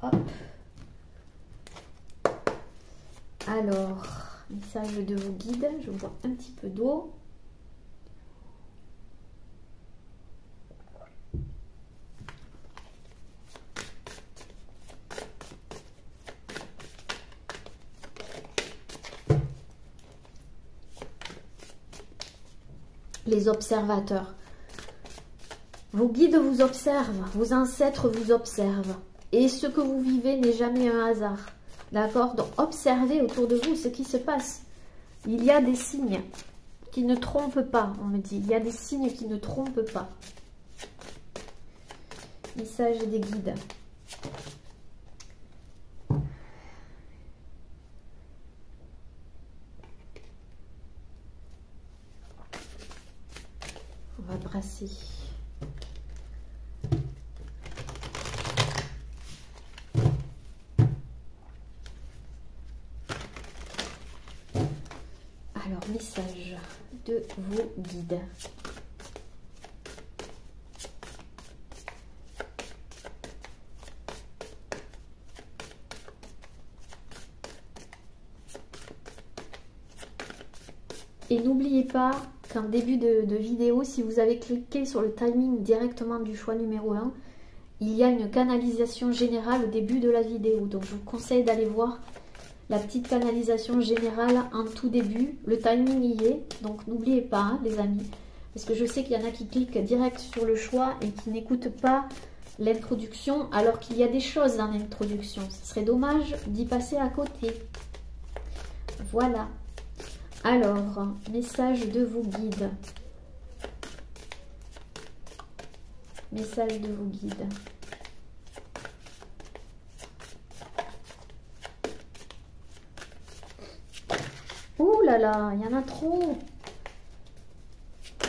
Hop. Alors, message de vos guides, je bois un petit peu d'eau. Les observateurs. Vos guides vous observent, vos ancêtres vous observent. Et ce que vous vivez n'est jamais un hasard. D'accord? Donc, observez autour de vous ce qui se passe. Il y a des signes qui ne trompent pas, on me dit. Il y a des signes qui ne trompent pas. Message des guides. On va brasser. Alors, message de vos guides. Et n'oubliez pas qu'en début de vidéo, si vous avez cliqué sur le timing directement du choix numéro 1, il y a une canalisation générale au début de la vidéo. Donc je vous conseille d'aller voir la petite canalisation générale en tout début. Le timing y est, donc n'oubliez pas, hein, les amis. Parce que je sais qu'il y en a qui cliquent direct sur le choix et qui n'écoutent pas l'introduction, alors qu'il y a des choses dans l'introduction. Ce serait dommage d'y passer à côté. Voilà. Alors, message de vos guides. Message de vos guides. Ouh là là, il y en a trop. Il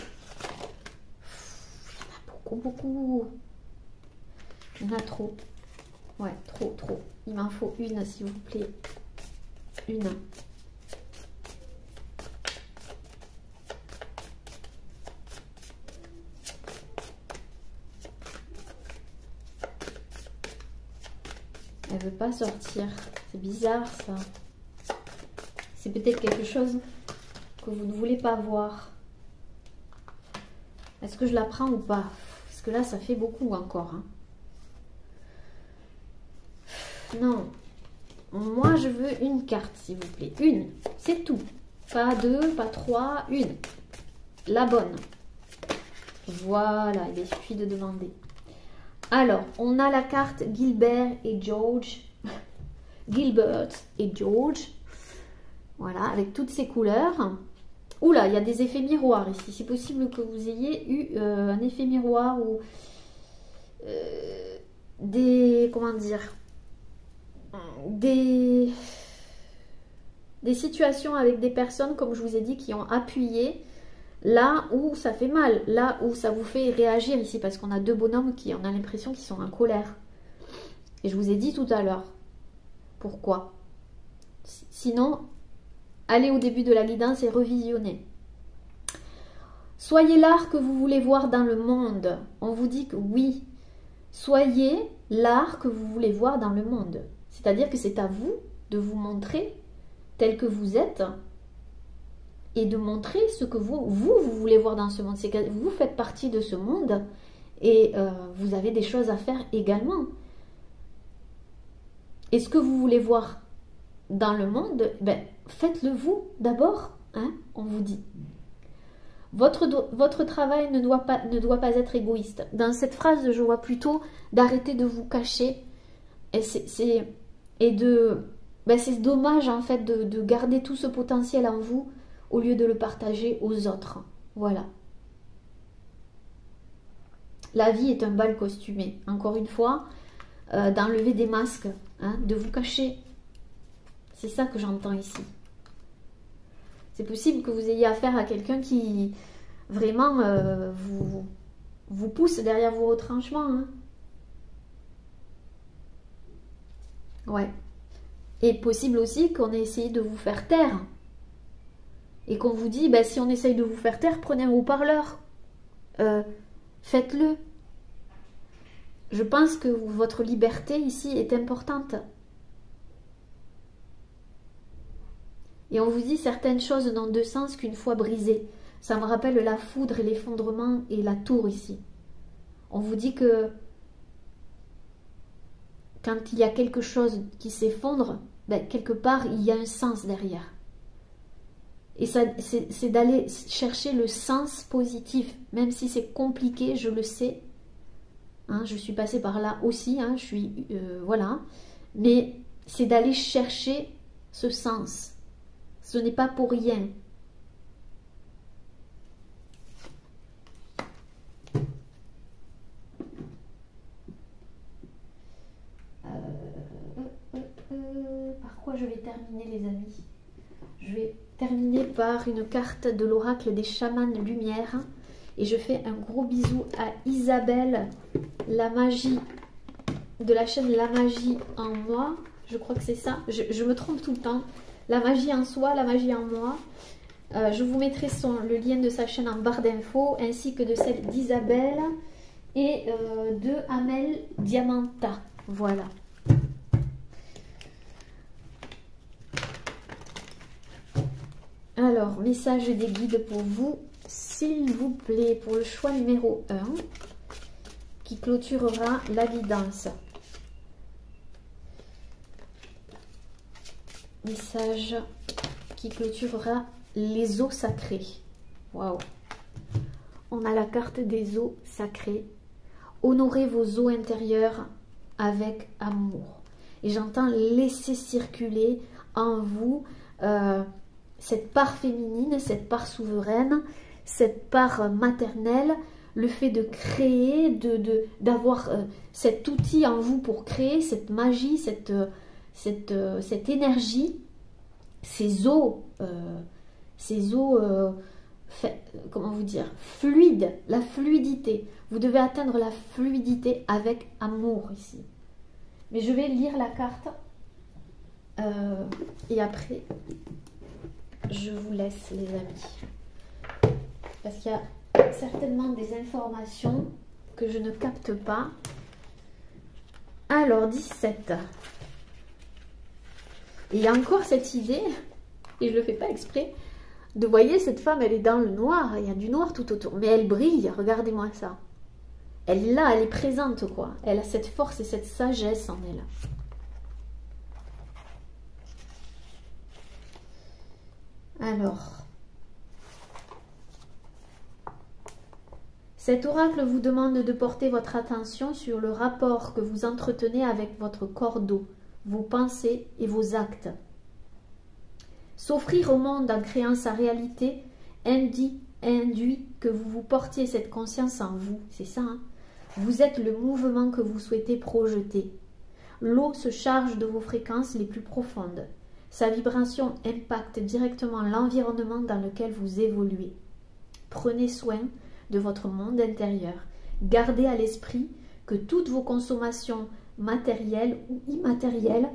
y en a beaucoup, beaucoup. Il y en a trop. Ouais, trop, trop. Il m'en faut une, s'il vous plaît. Une. Elle veut pas sortir. C'est bizarre, ça. C'est peut-être quelque chose que vous ne voulez pas voir. Est-ce que je la prends ou pas? Parce que là, ça fait beaucoup encore. Hein. Non. Moi, je veux une carte, s'il vous plaît. Une. C'est tout. Pas deux, pas trois. Une. La bonne. Voilà. Il suffit de demander. Alors, on a la carte Gilbert et George. Gilbert et George. Voilà, avec toutes ces couleurs. Oula, il y a des effets miroirs ici. C'est possible que vous ayez eu un effet miroir ou des... Comment dire? Des situations avec des personnes, comme je vous ai dit, qui ont appuyé là où ça fait mal, là où ça vous fait réagir ici, parce qu'on a deux bonhommes qui, on a l'impression qu'ils sont en colère. Et je vous ai dit tout à l'heure pourquoi. Sinon, allez au début de la guidance et revisionnez. Soyez l'art que vous voulez voir dans le monde. On vous dit que oui, soyez l'art que vous voulez voir dans le monde. C'est-à-dire que c'est à vous de vous montrer tel que vous êtes et de montrer ce que vous voulez voir dans ce monde. C'est que vous faites partie de ce monde et vous avez des choses à faire également. Et ce que vous voulez voir dans le monde, ben, faites-le vous d'abord, hein, on vous dit. Votre travail ne doit pas être égoïste. Dans cette phrase, je vois plutôt d'arrêter de vous cacher. Et c'est dommage en fait de garder tout ce potentiel en vous au lieu de le partager aux autres. Voilà. La vie est un bal costumé. Encore une fois, d'enlever des masques, hein, de vous cacher. C'est ça que j'entends ici. C'est possible que vous ayez affaire à quelqu'un qui vraiment vous pousse derrière vos retranchements. Hein. Ouais. Et possible aussi qu'on ait essayé de vous faire taire. Et qu'on vous dit, ben, si on essaye de vous faire taire, prenez un haut-parleur. Faites-le. Je pense que votre liberté ici est importante. Et on vous dit certaines choses n'ont de sens qu'une fois brisées. Ça me rappelle la foudre et l'effondrement et la tour ici. On vous dit que quand il y a quelque chose qui s'effondre, ben, quelque part, il y a un sens derrière. Et c'est d'aller chercher le sens positif, même si c'est compliqué, je le sais. Hein, je suis passée par là aussi, hein, voilà. Mais c'est d'aller chercher ce sens. Ce n'est pas pour rien. Par quoi je vais terminer, les amis? Je vais terminer par une carte de l'oracle des chamans lumière. Et je fais un gros bisou à Isabelle, la magie de la chaîne La Magie en moi. Je crois que c'est ça. Je me trompe tout le temps. La magie en soi, la magie en moi. Je vous mettrai le lien de sa chaîne en barre d'infos, ainsi que de celle d'Isabelle et de Amel Diamanta. Voilà. Alors, message des guides pour vous, s'il vous plaît, pour le choix numéro 1. qui clôturera la guidance. Message qui clôturera les eaux sacrées. Waouh! On a la carte des eaux sacrées. Honorez vos eaux intérieures avec amour. Et j'entends laisser circuler en vous cette part féminine, cette part souveraine, cette part maternelle, le fait de créer, d'avoir cet outil en vous pour créer, cette magie, cette énergie, ces eaux, comment vous dire, fluides, la fluidité. Vous devez atteindre la fluidité avec amour ici. Mais je vais lire la carte et après, je vous laisse les amis. Parce qu'il y a certainement des informations que je ne capte pas. Alors, 17. Et il y a encore cette idée, et je ne le fais pas exprès, de voyez, cette femme, elle est dans le noir, il y a du noir tout autour, mais elle brille, regardez-moi ça. Elle est là, elle est présente, quoi. Elle a cette force et cette sagesse en elle. Alors, cet oracle vous demande de porter votre attention sur le rapport que vous entretenez avec votre corps d'eau, vos pensées et vos actes. S'offrir au monde en créant sa réalité induit que vous vous portiez cette conscience en vous, c'est ça, hein? Vous êtes le mouvement que vous souhaitez projeter. L'eau se charge de vos fréquences les plus profondes. Sa vibration impacte directement l'environnement dans lequel vous évoluez. Prenez soin de votre monde intérieur. Gardez à l'esprit que toutes vos consommations matérielles ou immatérielles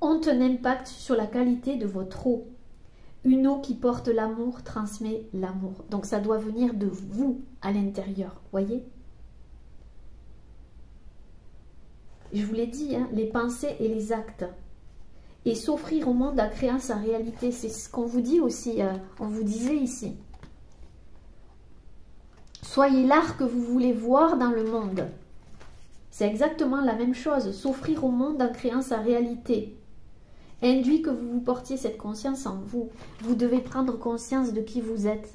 ont un impact sur la qualité de votre eau. Une eau qui porte l'amour transmet l'amour. Donc ça doit venir de vous à l'intérieur, voyez? Je vous l'ai dit, hein, les pensées et les actes. Et s'offrir au monde en créant sa réalité, c'est ce qu'on vous dit aussi, on vous disait ici. Soyez l'art que vous voulez voir dans le monde. C'est exactement la même chose, s'offrir au monde en créant sa réalité. Induit que vous vous portiez cette conscience en vous. Vous devez prendre conscience de qui vous êtes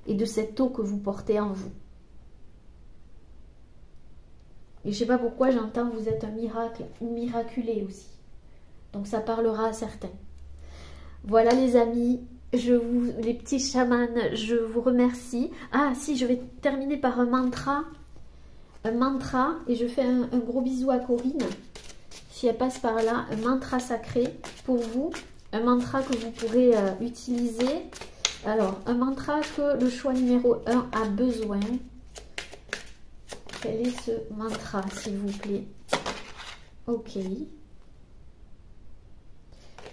et de cette eau que vous portez en vous. Et je ne sais pas pourquoi j'entends vous êtes un miracle, miraculé aussi. Donc ça parlera à certains. Voilà les amis, les petits chamans, je vous remercie. Ah si, je vais terminer par un mantra. Un mantra, et je fais un gros bisou à Corinne. Si elle passe par là, un mantra sacré pour vous. Un mantra que vous pourrez utiliser. Alors, un mantra que le choix numéro 1 a besoin. Quel est ce mantra, s'il vous plaît? Ok.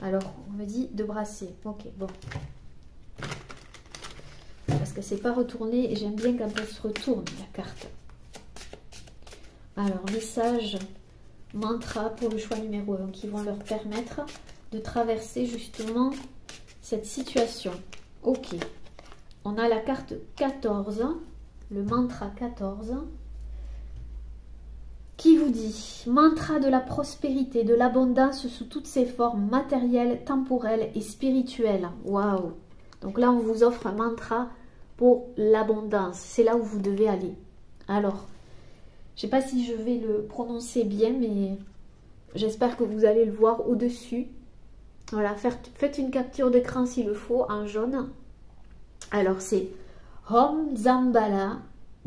Alors, on me dit de brasser. Ok, bon. Parce que c'est pas retourné et j'aime bien quand elle se retourne, la carte. Alors, message, mantra pour le choix numéro 1 qui vont leur permettre de traverser justement cette situation. Ok. On a la carte 14, le mantra 14. Qui vous dit mantra de la prospérité, de l'abondance sous toutes ses formes matérielles, temporelles et spirituelles. Waouh! Donc là, on vous offre un mantra pour l'abondance. C'est là où vous devez aller. Alors, je ne sais pas si je vais le prononcer bien, mais j'espère que vous allez le voir au-dessus. Voilà, faites une capture d'écran s'il le faut, en jaune. Alors, c'est Om Zambala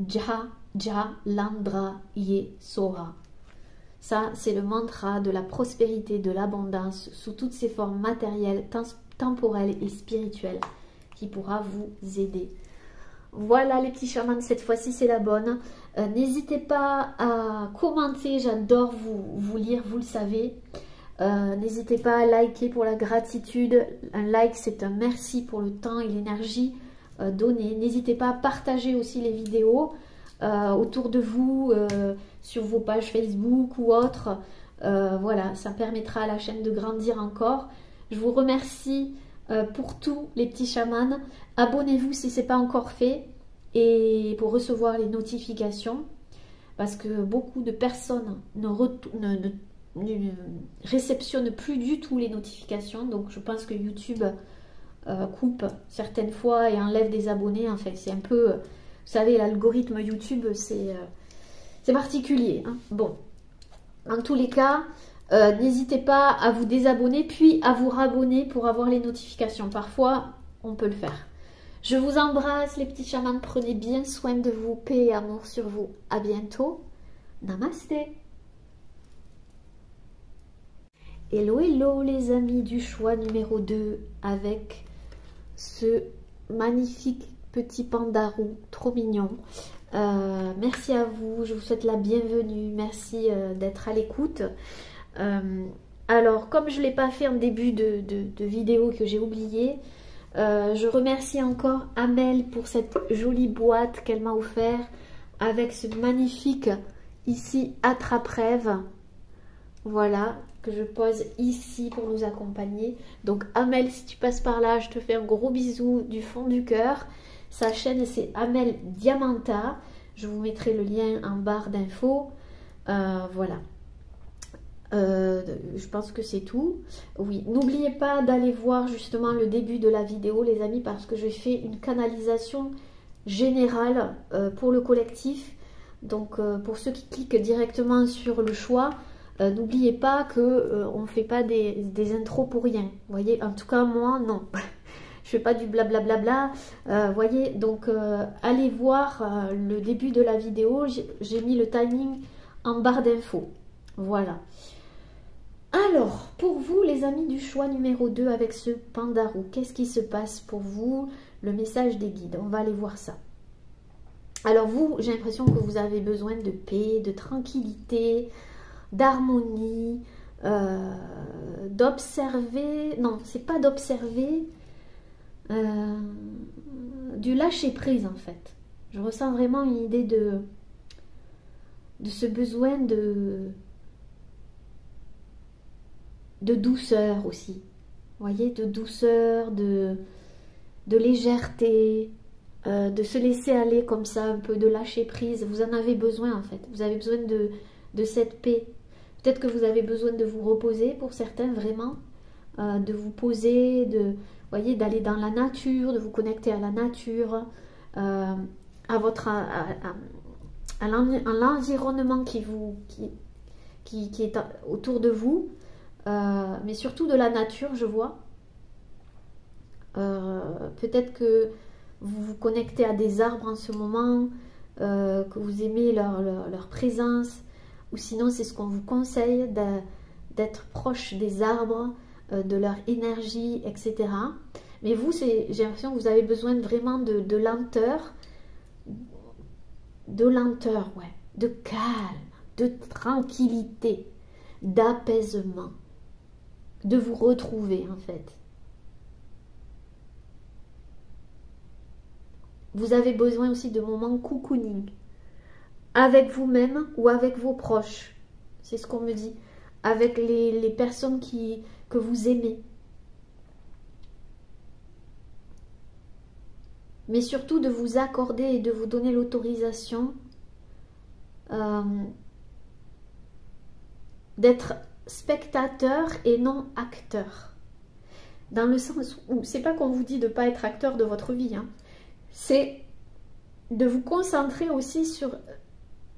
Jah Ja Landra Ye Soha. Ça, c'est le mantra de la prospérité, de l'abondance sous toutes ses formes matérielles, temporelles et spirituelles qui pourra vous aider. Voilà les petits chamans, cette fois-ci c'est la bonne. N'hésitez pas à commenter, j'adore vous lire, vous le savez. N'hésitez pas à liker pour la gratitude. Un like, c'est un merci pour le temps et l'énergie donnée. N'hésitez pas à partager aussi les vidéos autour de vous, sur vos pages Facebook ou autres. Voilà, ça permettra à la chaîne de grandir encore. Je vous remercie pour tous les petits chamans. Abonnez-vous si ce n'est pas encore fait et pour recevoir les notifications. parce que beaucoup de personnes ne réceptionnent plus du tout les notifications. Donc je pense que YouTube coupe certaines fois et enlève des abonnés. Enfin, c'est un peu, vous savez, l'algorithme YouTube, c'est particulier, hein. Bon, en tous les cas, n'hésitez pas à vous désabonner puis à vous rabonner pour avoir les notifications. Parfois, on peut le faire. Je vous embrasse les petits chamans, prenez bien soin de vous, paix et amour sur vous. À bientôt. Namasté. Hello, hello les amis du choix numéro 2 avec ce magnifique petit panda roux, trop mignon. Merci à vous, je vous souhaite la bienvenue, merci d'être à l'écoute. Alors, comme je ne l'ai pas fait en début de vidéo que j'ai oublié, je remercie encore Amel pour cette jolie boîte qu'elle m'a offert avec ce magnifique ici attrape-rêve. Voilà, que je pose ici pour nous accompagner. Donc Amel, si tu passes par là, je te fais un gros bisou du fond du cœur. Sa chaîne c'est Amel Diamanta. Je vous mettrai le lien en barre d'infos. Voilà. Je pense que c'est tout. Oui, n'oubliez pas d'aller voir justement le début de la vidéo les amis, parce que j'ai fait une canalisation générale pour le collectif. Donc pour ceux qui cliquent directement sur le choix, n'oubliez pas que on ne fait pas des intros pour rien. Vous voyez, en tout cas moi non. Je fais pas du blablabla. Voyez, donc allez voir le début de la vidéo. J'ai mis le timing en barre d'infos. Voilà. Alors, pour vous, les amis du choix numéro 2 avec ce panda roux, qu'est-ce qui se passe pour vous? Le message des guides, on va aller voir ça. Alors vous, j'ai l'impression que vous avez besoin de paix, de tranquillité, d'harmonie, d'observer, non, c'est pas d'observer, du lâcher prise en fait. Je ressens vraiment une idée de ce besoin de douceur aussi. Vous voyez, de douceur, de légèreté, de se laisser aller comme ça, un peu de lâcher prise. Vous en avez besoin en fait. Vous avez besoin de cette paix. Peut-être que vous avez besoin de vous reposer pour certains vraiment, de vous poser, voyez, d'aller dans la nature, de vous connecter à la nature, à l'environnement qui est autour de vous, mais surtout de la nature, je vois. Peut-être que vous vous connectez à des arbres en ce moment, que vous aimez leur présence, ou sinon c'est ce qu'on vous conseille d'être proche des arbres, de leur énergie, etc. Mais vous, j'ai l'impression que vous avez besoin vraiment de lenteur, ouais, de calme, de tranquillité, d'apaisement, de vous retrouver en fait. Vous avez besoin aussi de moments cocooning, avec vous-même ou avec vos proches. C'est ce qu'on me dit. Avec les personnes que vous aimez. Mais surtout de vous accorder et de vous donner l'autorisation d'être spectateur et non acteur. Dans le sens où, c'est pas qu'on vous dit de ne pas être acteur de votre vie, hein. C'est de vous concentrer aussi sur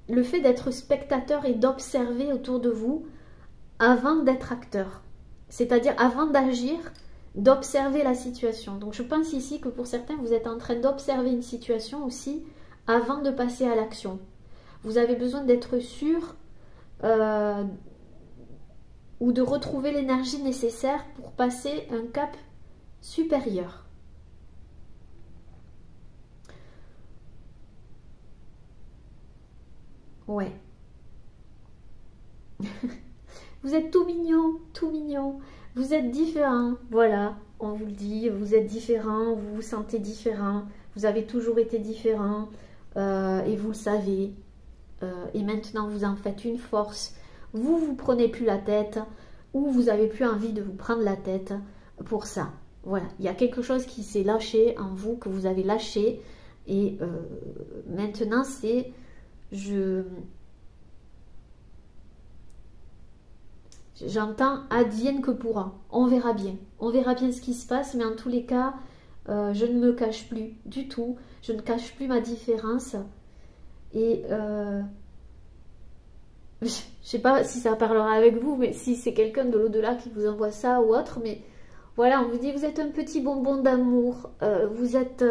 le fait d'être spectateur et d'observer autour de vous avant d'être acteur. C'est-à-dire avant d'agir, d'observer la situation. Donc je pense ici que pour certains, vous êtes en train d'observer une situation aussi avant de passer à l'action. Vous avez besoin d'être sûr ou de retrouver l'énergie nécessaire pour passer un cap supérieur. Ouais. Vous êtes tout mignon, tout mignon. Vous êtes différent, voilà, on vous le dit, vous êtes différent, vous vous sentez différent, vous avez toujours été différent et vous le savez. Et maintenant vous en faites une force. Vous vous prenez plus la tête ou vous avez plus envie de vous prendre la tête pour ça. Voilà, il y a quelque chose qui s'est lâché en vous, que vous avez lâché. Et maintenant c'est... J'entends advienne que pourra. On verra bien. On verra bien ce qui se passe, mais en tous les cas, je ne me cache plus du tout. Je ne cache plus ma différence. Et je sais pas si ça parlera avec vous, mais si c'est quelqu'un de l'au-delà qui vous envoie ça ou autre, mais voilà, on vous dit, vous êtes un petit bonbon d'amour. Vous êtes...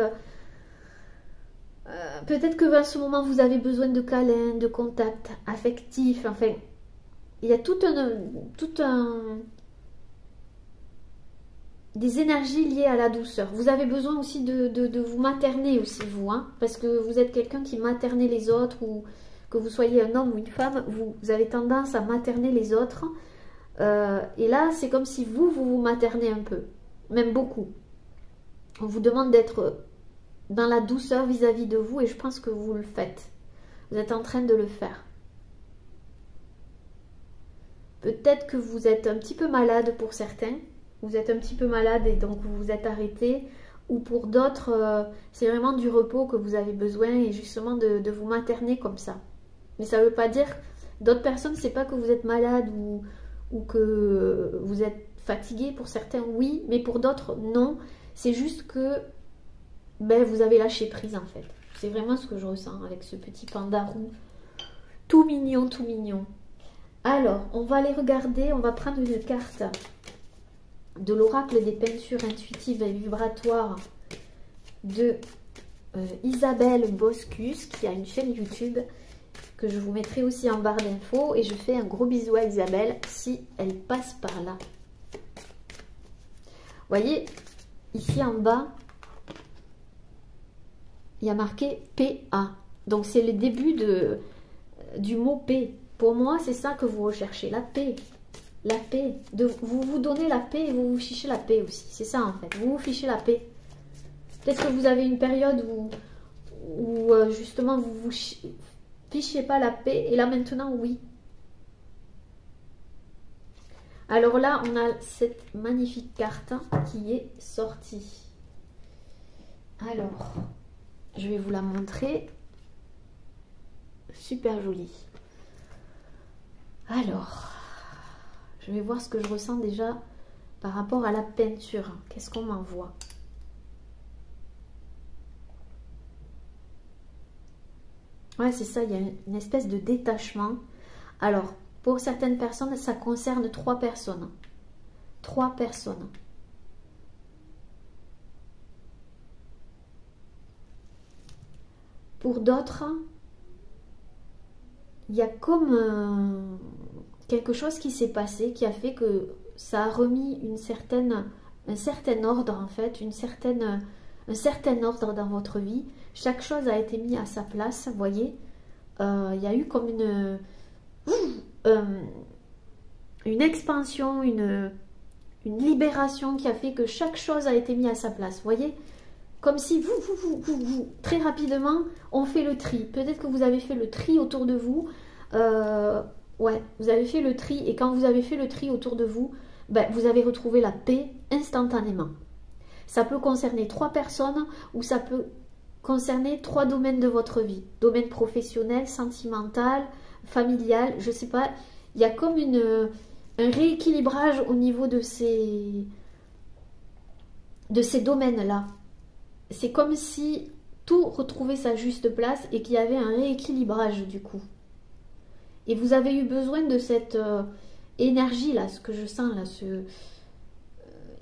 peut-être que à ce moment, vous avez besoin de câlins, de contact affectif, enfin... Il y a des énergies liées à la douceur. Vous avez besoin aussi de vous materner aussi, vous, hein, parce que vous êtes quelqu'un qui maternez les autres, ou que vous soyez un homme ou une femme, vous avez tendance à materner les autres. Et là, c'est comme si vous maternez un peu, même beaucoup. On vous demande d'être dans la douceur vis-à-vis de vous, et je pense que vous le faites. Vous êtes en train de le faire. Peut-être que vous êtes un petit peu malade pour certains. Vous êtes un petit peu malade et donc vous vous êtes arrêté. Ou pour d'autres, c'est vraiment du repos que vous avez besoin et justement de vous materner comme ça. Mais ça ne veut pas dire... D'autres personnes, c'est pas que vous êtes malade ou que vous êtes fatigué. Pour certains, oui. Mais pour d'autres, non. C'est juste que vous avez lâché prise en fait. C'est vraiment ce que je ressens avec ce petit panda roux. Tout mignon, tout mignon. Alors, on va aller regarder, on va prendre une carte de l'oracle des peintures intuitives et vibratoires de Isabelle Boscus, qui a une chaîne YouTube que je vous mettrai aussi en barre d'infos. Et je fais un gros bisou à Isabelle si elle passe par là. Vous voyez, ici en bas, il y a marqué PA. Donc, c'est le début du mot paix. Pour moi, c'est ça que vous recherchez, la paix. La paix. Vous vous donnez la paix et vous vous fichez la paix aussi. C'est ça en fait, vous vous fichez la paix. Peut-être que vous avez une période où justement vous vous fichiez pas la paix. Et là maintenant, oui. Alors là, on a cette magnifique carte qui est sortie. Alors, je vais vous la montrer. Super jolie. Alors, je vais voir ce que je ressens déjà par rapport à la peinture. Qu'est-ce qu'on m'envoie? Ouais, c'est ça, il y a une espèce de détachement. Alors, pour certaines personnes, ça concerne 3 personnes. 3 personnes. Pour d'autres... il y a comme quelque chose qui s'est passé, qui a fait que ça a remis un certain ordre en fait, un certain ordre dans votre vie. Chaque chose a été mise à sa place, vous voyez. Il y a eu comme une expansion, une libération qui a fait que chaque chose a été mise à sa place, vous voyez. Comme si vous, très rapidement, on fait le tri. Peut-être que vous avez fait le tri autour de vous. Ouais, vous avez fait le tri. Et quand vous avez fait le tri autour de vous, vous avez retrouvé la paix instantanément. Ça peut concerner 3 personnes ou ça peut concerner 3 domaines de votre vie. Domaine professionnel, sentimental, familial, je ne sais pas. Il y a comme un rééquilibrage au niveau de ces domaines-là. C'est comme si tout retrouvait sa juste place et qu'il y avait un rééquilibrage du coup. Et vous avez eu besoin de cette énergie là, ce que je sens là, il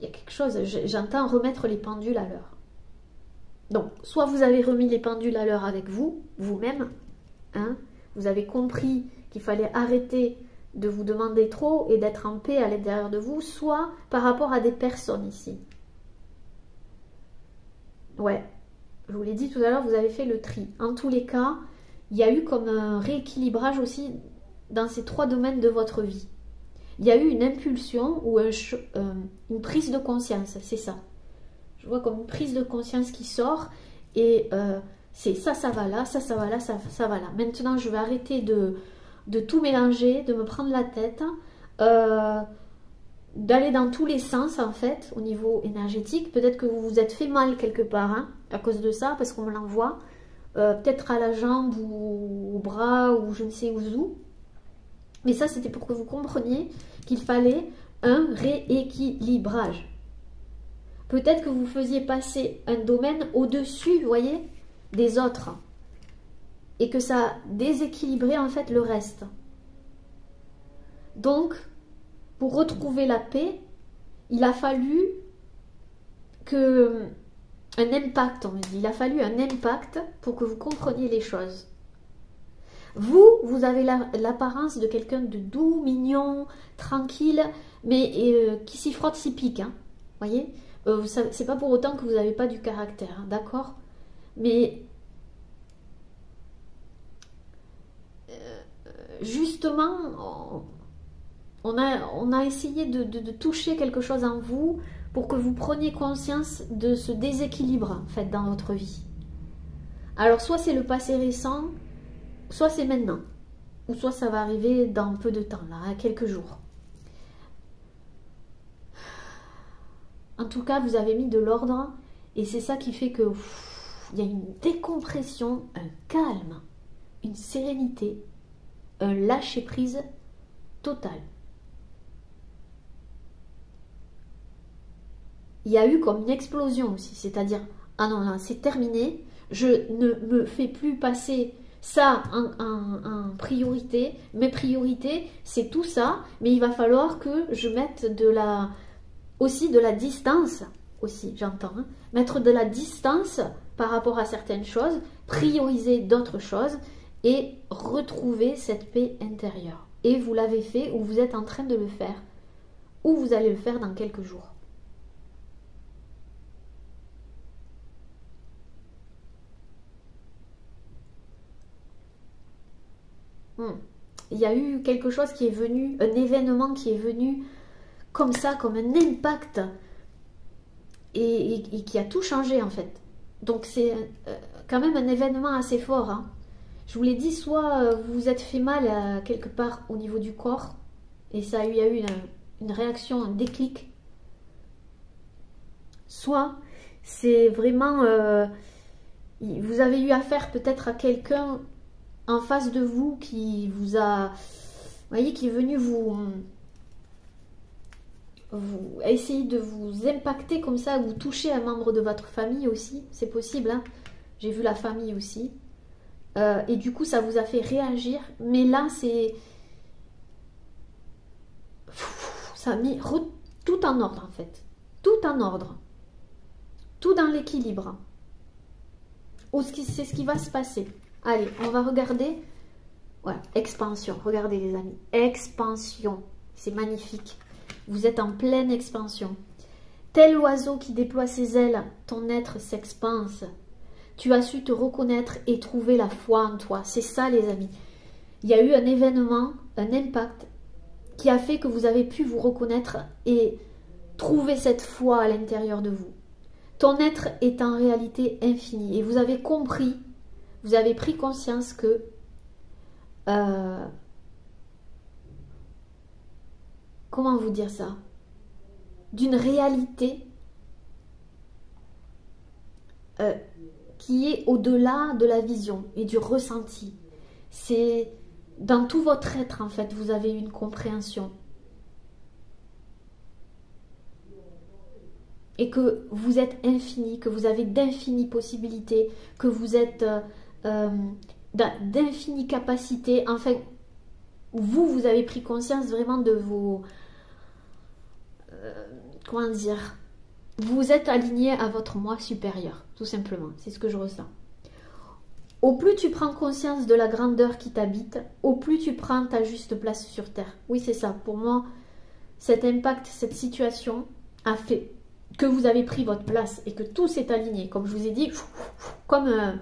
y a quelque chose, j'entends remettre les pendules à l'heure. Donc, soit vous avez remis les pendules à l'heure avec vous-même, hein, vous avez compris qu'il fallait arrêter de vous demander trop et d'être en paix à l'intérieur de vous, soit par rapport à des personnes ici. Ouais, je vous l'ai dit tout à l'heure, vous avez fait le tri. En tous les cas, il y a eu comme un rééquilibrage aussi dans ces 3 domaines de votre vie. Il y a eu une impulsion ou une prise de conscience, c'est ça. Je vois comme une prise de conscience qui sort et c'est ça va là, ça va là, ça va là. Maintenant, je vais arrêter de tout mélanger, de me prendre la tête, d'aller dans tous les sens en fait au niveau énergétique. Peut-être que vous vous êtes fait mal quelque part hein, à cause de ça, parce qu'on me l'envoie peut-être à la jambe ou au bras ou je ne sais où. Mais ça c'était pour que vous compreniez qu'il fallait un rééquilibrage. Peut-être que vous faisiez passer un domaine au-dessus, vous voyez, des autres. Et que ça déséquilibrait en fait le reste. Donc, pour retrouver la paix, il a fallu un impact, on me dit. Il a fallu un impact pour que vous compreniez les choses. Vous avez l'apparence de quelqu'un de doux, mignon, tranquille, mais qui s'y frotte, s'y pique. Hein, voyez, c'est pas pour autant que vous n'avez pas du caractère, hein, d'accord? Mais justement, on a essayé de toucher quelque chose en vous pour que vous preniez conscience de ce déséquilibre en fait dans votre vie. Alors soit c'est le passé récent, soit c'est maintenant, ou soit ça va arriver dans peu de temps, là, à quelques jours. En tout cas, vous avez mis de l'ordre et c'est ça qui fait que il y a une décompression, un calme, une sérénité, un lâcher-prise total. Il y a eu comme une explosion aussi, c'est-à-dire, ah non, là, c'est terminé, je ne me fais plus passer ça en priorité, mes priorités, c'est tout ça, mais il va falloir que je mette aussi de la distance, aussi, j'entends, hein, mettre de la distance par rapport à certaines choses, prioriser d'autres choses et retrouver cette paix intérieure. Et vous l'avez fait ou vous êtes en train de le faire, ou vous allez le faire dans quelques jours. Il y a eu quelque chose qui est venu, un événement qui est venu comme ça, comme un impact et qui a tout changé en fait. Donc c'est quand même un événement assez fort. Hein. Je vous l'ai dit, soit vous vous êtes fait mal quelque part au niveau du corps et il y a eu une réaction, un déclic. Soit c'est vraiment, vous avez eu affaire peut-être à quelqu'un en face de vous qui vous a, vous voyez, qui est venu vous essayer de vous impacter comme ça, vous toucher un membre de votre famille aussi, c'est possible, hein. J'ai vu la famille aussi, et du coup ça vous a fait réagir, mais là c'est, ça a mis tout en ordre en fait, tout en ordre, tout dans l'équilibre, c'est ce qui va se passer. Allez, on va regarder. Voilà, expansion. Regardez les amis. Expansion. C'est magnifique. Vous êtes en pleine expansion. Tel oiseau qui déploie ses ailes, ton être s'expanse. Tu as su te reconnaître et trouver la foi en toi. C'est ça les amis. Il y a eu un événement, un impact qui a fait que vous avez pu vous reconnaître et trouver cette foi à l'intérieur de vous. Ton être est en réalité infini et vous avez compris. Vous avez pris conscience que comment vous dire ça? D'une réalité qui est au-delà de la vision et du ressenti. C'est dans tout votre être en fait, vous avez une compréhension. Et que vous êtes infini, que vous avez d'infinies possibilités, que vous êtes d'infinies capacités. Enfin, vous avez pris conscience vraiment de vos... comment dire? Vous êtes aligné à votre moi supérieur, tout simplement. C'est ce que je ressens. Au plus tu prends conscience de la grandeur qui t'habite, au plus tu prends ta juste place sur Terre. Oui, c'est ça. Pour moi, cet impact, cette situation a fait que vous avez pris votre place et que tout s'est aligné. Comme je vous ai dit, comme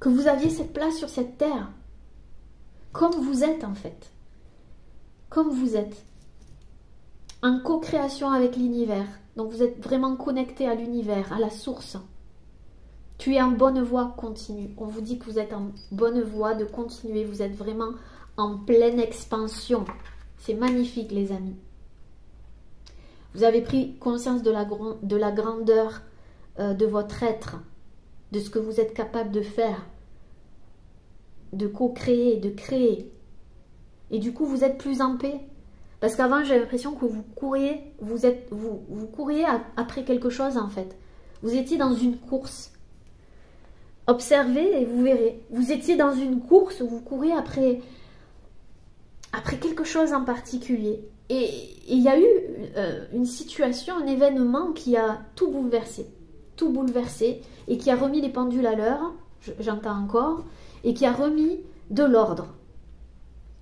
que vous aviez cette place sur cette terre. Comme vous êtes en fait. Comme vous êtes. En co-création avec l'univers. Donc vous êtes vraiment connecté à l'univers, à la source. Tu es en bonne voie, continue. On vous dit que vous êtes en bonne voie de continuer. Vous êtes vraiment en pleine expansion. C'est magnifique les amis. Vous avez pris conscience de la grandeur de votre être, de ce que vous êtes capable de faire, de co-créer, de créer. Et du coup, vous êtes plus en paix. Parce qu'avant, j'ai l'impression que vous couriez, vous couriez après quelque chose en fait. Vous étiez dans une course. Observez et vous verrez. Vous étiez dans une course où vous couriez après quelque chose en particulier. Et il y a eu une situation, un événement qui a tout bouleversé. Tout bouleversé et qui a remis les pendules à l'heure, j'entends encore, et qui a remis de l'ordre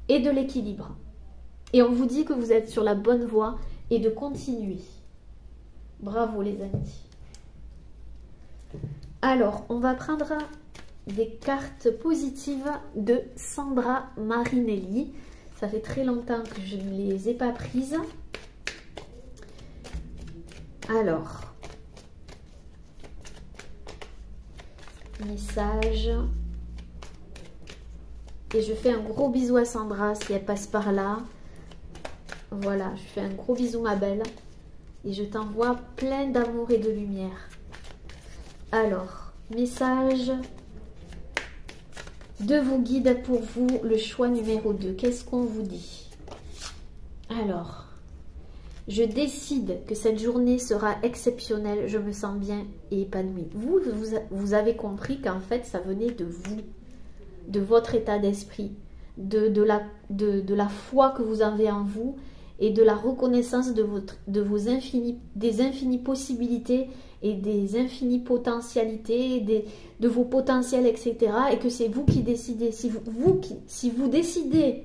et de l'équilibre. Et on vous dit que vous êtes sur la bonne voie et de continuer. Bravo les amis. Alors, on va prendre des cartes positives de Sandra Marinelli. Ça fait très longtemps que je ne les ai pas prises. Alors, message. Et je fais un gros bisou à Sandra si elle passe par là. Voilà, je fais un gros bisou ma belle. Et je t'envoie plein d'amour et de lumière. Alors, message de vos guides pour vous, le choix numéro 2. Qu'est-ce qu'on vous dit? Alors, je décide que cette journée sera exceptionnelle. Je me sens bien et épanouie. Vous avez compris qu'en fait, ça venait de vous, de votre état d'esprit, de la foi que vous avez en vous et de la reconnaissance des infinies possibilités et des infinies potentialités, de vos potentiels, etc. Et que c'est vous qui décidez. Si vous décidez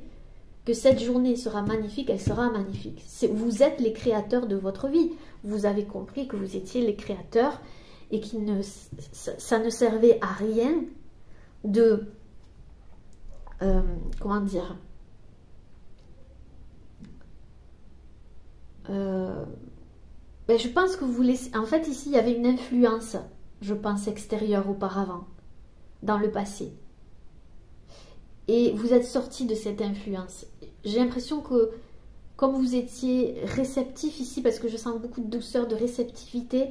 que cette journée sera magnifique, elle sera magnifique. Vous êtes les créateurs de votre vie. Vous avez compris que vous étiez les créateurs et que ça ne servait à rien de... comment dire, ben je pense que vous laissez... En fait, ici, il y avait une influence, je pense, extérieure auparavant, dans le passé. Et vous êtes sorti de cette influence. J'ai l'impression que, comme vous étiez réceptif ici, parce que je sens beaucoup de douceur, de réceptivité,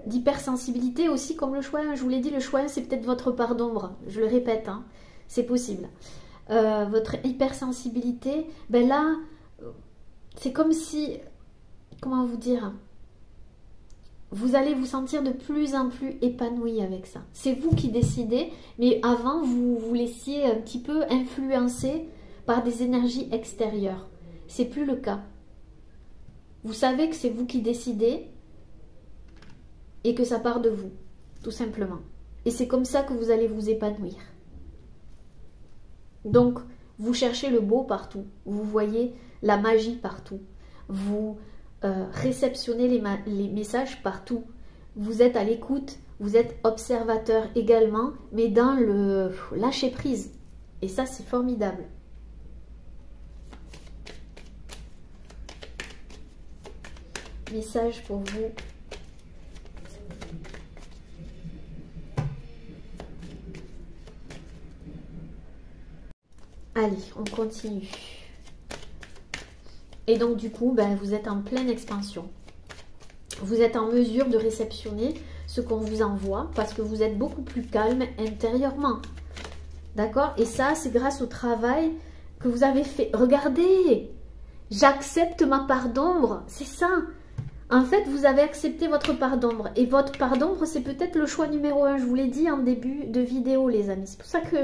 d'hypersensibilité aussi, comme le choix. Je vous l'ai dit, le choix, c'est peut-être votre part d'ombre. Je le répète, hein, c'est possible. Votre hypersensibilité, ben là, c'est comme si, comment vous dire, vous allez vous sentir de plus en plus épanoui avec ça. C'est vous qui décidez, mais avant, vous vous laissiez un petit peu influencer par des énergies extérieures. C'est plus le cas. Vous savez que c'est vous qui décidez et que ça part de vous, tout simplement. Et c'est comme ça que vous allez vous épanouir. Donc, vous cherchez le beau partout. Vous voyez la magie partout. Vous réceptionnez les messages partout. Vous êtes à l'écoute, vous êtes observateur également, mais dans le lâcher prise. Et ça, c'est formidable. Message pour vous. Allez, on continue. Et donc du coup, ben, vous êtes en pleine expansion. Vous êtes en mesure de réceptionner ce qu'on vous envoie parce que vous êtes beaucoup plus calme intérieurement. D'accord? Et ça, c'est grâce au travail que vous avez fait. Regardez, j'accepte ma part d'ombre. C'est ça. En fait, vous avez accepté votre part d'ombre. Et votre part d'ombre, c'est peut-être le choix numéro 1. Je vous l'ai dit en début de vidéo, les amis. C'est pour ça que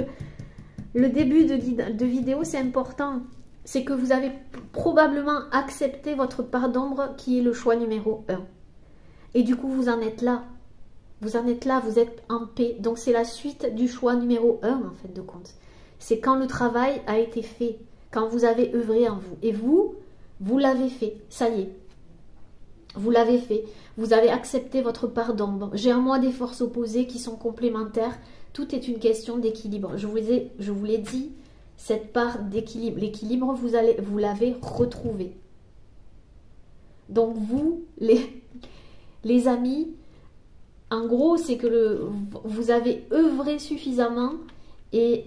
le début de vidéo, c'est important. C'est que vous avez probablement accepté votre part d'ombre qui est le choix numéro 1. Et du coup, vous en êtes là. Vous en êtes là, vous êtes en paix. Donc, c'est la suite du choix numéro 1, en fait, de compte. C'est quand le travail a été fait, quand vous avez œuvré en vous. Et vous l'avez fait. Ça y est. Vous l'avez fait. Vous avez accepté votre part d'ombre. J'ai en moi des forces opposées qui sont complémentaires. Tout est une question d'équilibre. Je vous l'ai dit, cette part d'équilibre. L'équilibre, vous l'avez retrouvé. Donc vous, les amis, en gros, c'est que vous avez œuvré suffisamment et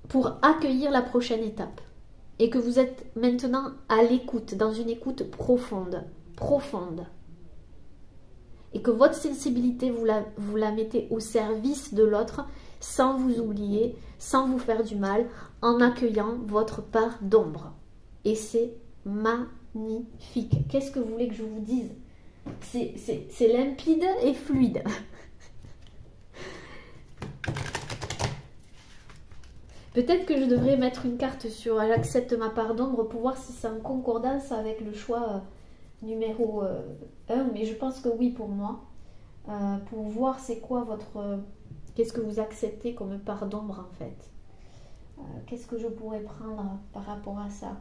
pour accueillir la prochaine étape. Et que vous êtes maintenant à l'écoute, dans une écoute profonde. Profonde. Et que votre sensibilité, vous la mettez au service de l'autre. sans vous oublier, sans vous faire du mal, en accueillant votre part d'ombre. Et c'est magnifique. Qu'est-ce que vous voulez que je vous dise? C'est limpide et fluide. Peut-être que je devrais mettre une carte sur j'accepte ma part d'ombre pour voir si c'est en concordance avec le choix numéro 1. Mais je pense que oui pour moi. Pour voir c'est quoi votre... qu'est-ce que vous acceptez comme part d'ombre en fait. Qu'est-ce que je pourrais prendre par rapport à ça?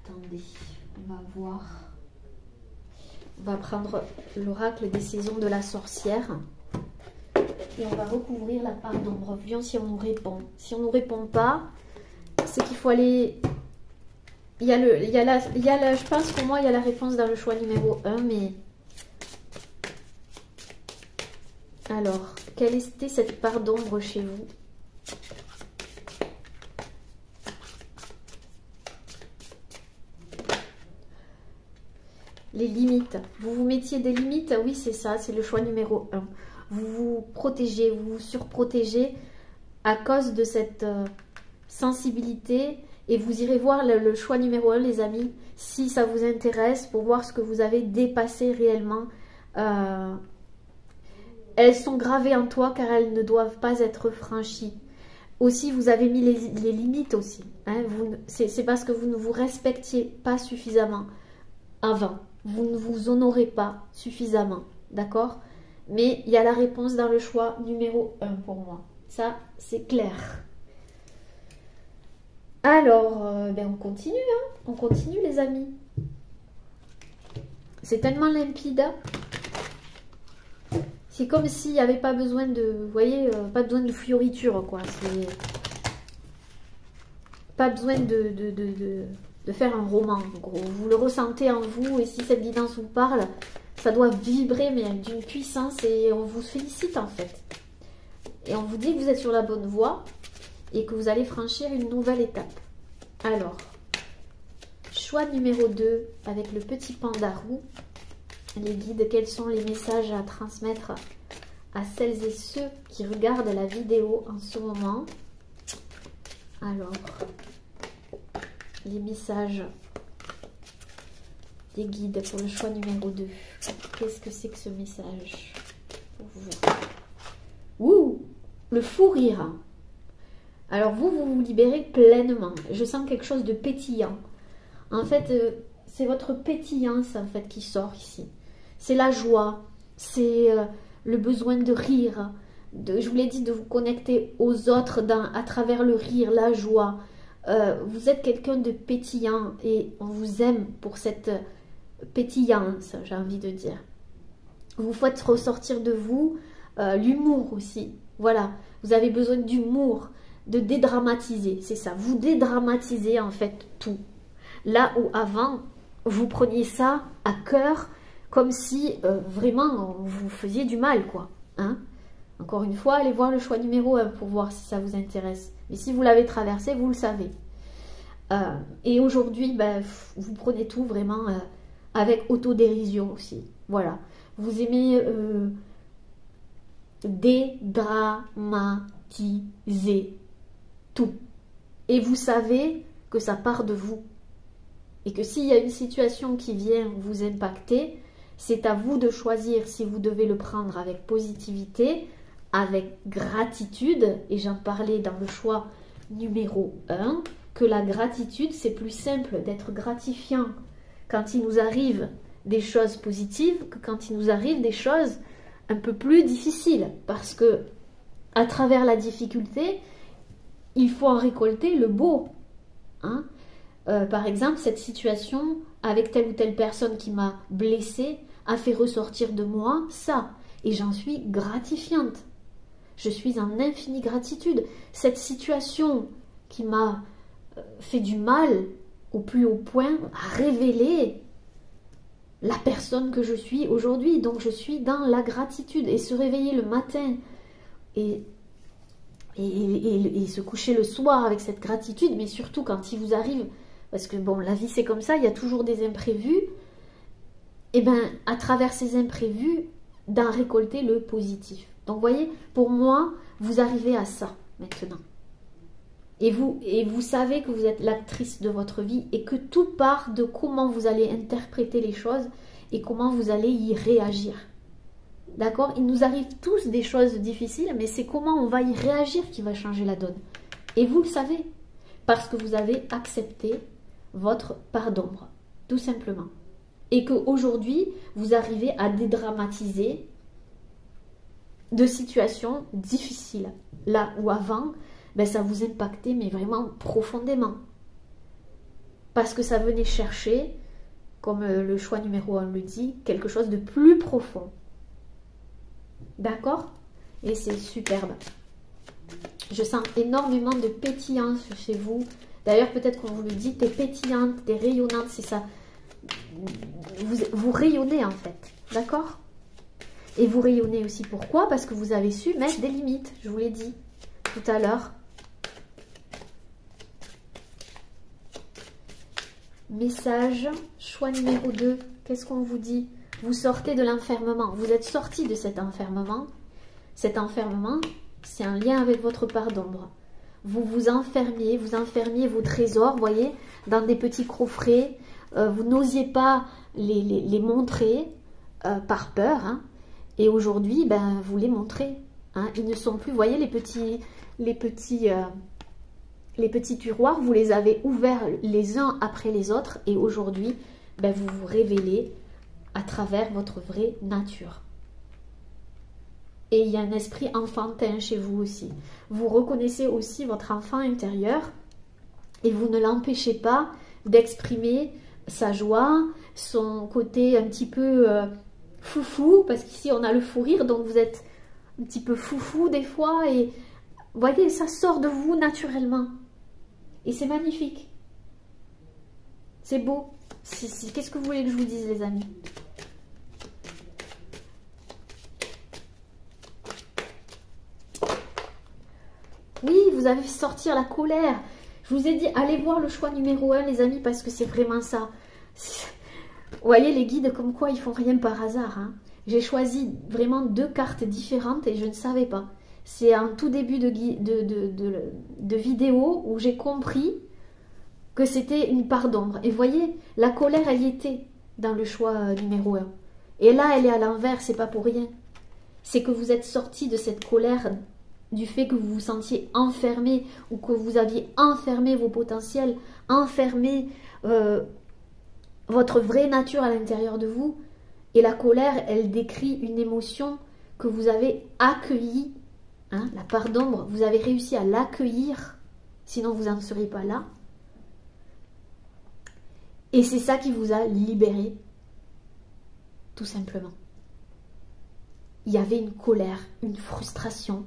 Attendez, on va voir. On va prendre l'oracle des saisons de la sorcière. Et on va recouvrir la part d'ombre. Voyons si on nous répond. Si on ne nous répond pas, c'est qu'il faut aller... je pense pour moi, il y a la réponse dans le choix numéro 1, mais... Alors, quelle était cette part d'ombre chez vous? Les limites. Vous vous mettiez des limites? Oui, c'est ça, c'est le choix numéro 1. Vous vous protégez, vous vous surprotégez à cause de cette sensibilité. Et vous irez voir le choix numéro 1, les amis, si ça vous intéresse, pour voir ce que vous avez dépassé réellement. Elles sont gravées en toi car elles ne doivent pas être franchies. Aussi, vous avez mis les limites aussi. Hein, c'est parce que vous ne vous respectiez pas suffisamment avant. Vous ne vous honorez pas suffisamment. D'accord? Mais il y a la réponse dans le choix numéro 1 pour moi. Ça, c'est clair. Alors, ben on continue. Hein, on continue, les amis. C'est tellement limpide. C'est comme s'il n'y avait pas besoin de... Vous voyez, pas besoin de fioritures, quoi. C'est... Pas besoin de faire un roman, en gros. Vous le ressentez en vous, et si cette guidance vous parle, ça doit vibrer, mais d'une puissance, et on vous félicite, en fait. Et on vous dit que vous êtes sur la bonne voie, et que vous allez franchir une nouvelle étape. Alors, choix numéro 2, avec le petit panda roux. Les guides, quels sont les messages à transmettre à celles et ceux qui regardent la vidéo en ce moment? Alors, les messages des guides pour le choix numéro 2. Qu'est-ce que c'est que ce message pour vous? Ouh, le fou rire. Alors vous vous libérez pleinement. Je sens quelque chose de pétillant. En fait, c'est votre pétillance en fait qui sort ici. C'est la joie, c'est le besoin de rire. Je vous l'ai dit, de vous connecter aux autres à travers le rire, la joie. Vous êtes quelqu'un de pétillant et on vous aime pour cette pétillance, j'ai envie de dire. Vous faites ressortir de vous l'humour aussi. Voilà, vous avez besoin d'humour, de dédramatiser, c'est ça. Vous dédramatisez en fait tout. Là où avant, vous preniez ça à cœur, comme si vraiment vous faisiez du mal, quoi. Hein? Encore une fois, allez voir le choix numéro 1 pour voir si ça vous intéresse. Mais si vous l'avez traversé, vous le savez. Et aujourd'hui, ben, vous prenez tout vraiment avec autodérision aussi. Voilà. Vous aimez dédramatiser tout. Et vous savez que ça part de vous. Et que s'il y a une situation qui vient vous impacter, c'est à vous de choisir si vous devez le prendre avec positivité, avec gratitude, et j'en parlais dans le choix numéro 1, que la gratitude, c'est plus simple d'être gratifiant quand il nous arrive des choses positives que quand il nous arrive des choses un peu plus difficiles. Parce que à travers la difficulté, il faut en récolter le beau. Hein? Par exemple, cette situation avec telle ou telle personne qui m'a blessée a fait ressortir de moi ça. Et j'en suis gratifiante. Je suis en infinie gratitude. Cette situation qui m'a fait du mal au plus haut point a révélé la personne que je suis aujourd'hui. Donc je suis dans la gratitude. Et se réveiller le matin et se coucher le soir avec cette gratitude, mais surtout quand il vous arrive, parce que bon, la vie c'est comme ça, il y a toujours des imprévus, et bien, à travers ces imprévus, d'en récolter le positif. Donc, vous voyez, pour moi, vous arrivez à ça maintenant. Et vous savez que vous êtes l'actrice de votre vie et que tout part de comment vous allez interpréter les choses et comment vous allez y réagir. D'accord? Il nous arrive tous des choses difficiles, mais c'est comment on va y réagir qui va changer la donne. Et vous le savez, parce que vous avez accepté votre part d'ombre, tout simplement. Et qu'aujourd'hui, vous arrivez à dédramatiser de situations difficiles. Là où avant, ben, ça vous impactait, mais vraiment profondément. Parce que ça venait chercher, comme le choix numéro 1 le dit, quelque chose de plus profond. D'accord? Et c'est superbe. Je sens énormément de pétillance chez vous. D'ailleurs, peut-être qu'on vous le dit, t'es pétillante, t'es rayonnante, c'est ça. Vous rayonnez en fait. D'accord? Et vous rayonnez aussi pourquoi? Parce que vous avez su mettre des limites. Je vous l'ai dit tout à l'heure. Message, choix numéro 2. Qu'est-ce qu'on vous dit? Vous sortez de l'enfermement. Vous êtes sorti de cet enfermement. Cet enfermement, c'est un lien avec votre part d'ombre. Vous vous enfermiez vos trésors, voyez, dans des petits coffrets. Vous n'osiez pas les montrer par peur. Hein. Et aujourd'hui, ben, vous les montrez. Hein. Ils ne sont plus, vous voyez, les petits tiroirs, vous les avez ouverts les uns après les autres. Et aujourd'hui, ben, vous vous révélez à travers votre vraie nature. Et il y a un esprit enfantin chez vous aussi. Vous reconnaissez aussi votre enfant intérieur et vous ne l'empêchez pas d'exprimer sa joie, son côté un petit peu foufou, parce qu'ici on a le fou rire, donc vous êtes un petit peu foufou des fois et vous voyez, ça sort de vous naturellement. Et c'est magnifique. C'est beau. Qu'est-ce que vous voulez que je vous dise, les amis? Oui, vous avez fait sortir la colère. Je vous ai dit, allez voir le choix numéro 1, les amis, parce que c'est vraiment ça. Vous voyez, les guides, comme quoi, ils font rien par hasard. Hein. J'ai choisi vraiment 2 cartes différentes et je ne savais pas. C'est un tout début de vidéo où j'ai compris que c'était une part d'ombre. Et vous voyez, la colère, elle y était dans le choix numéro 1. Et là, elle est à l'envers, c'est pas pour rien. C'est que vous êtes sorti de cette colère du fait que vous vous sentiez enfermé ou que vous aviez enfermé vos potentiels, enfermé votre vraie nature à l'intérieur de vous. Et la colère, elle décrit une émotion que vous avez accueillie. Hein, la part d'ombre, vous avez réussi à l'accueillir, sinon vous n'en seriez pas là. Et c'est ça qui vous a libéré, tout simplement. Il y avait une colère, une frustration.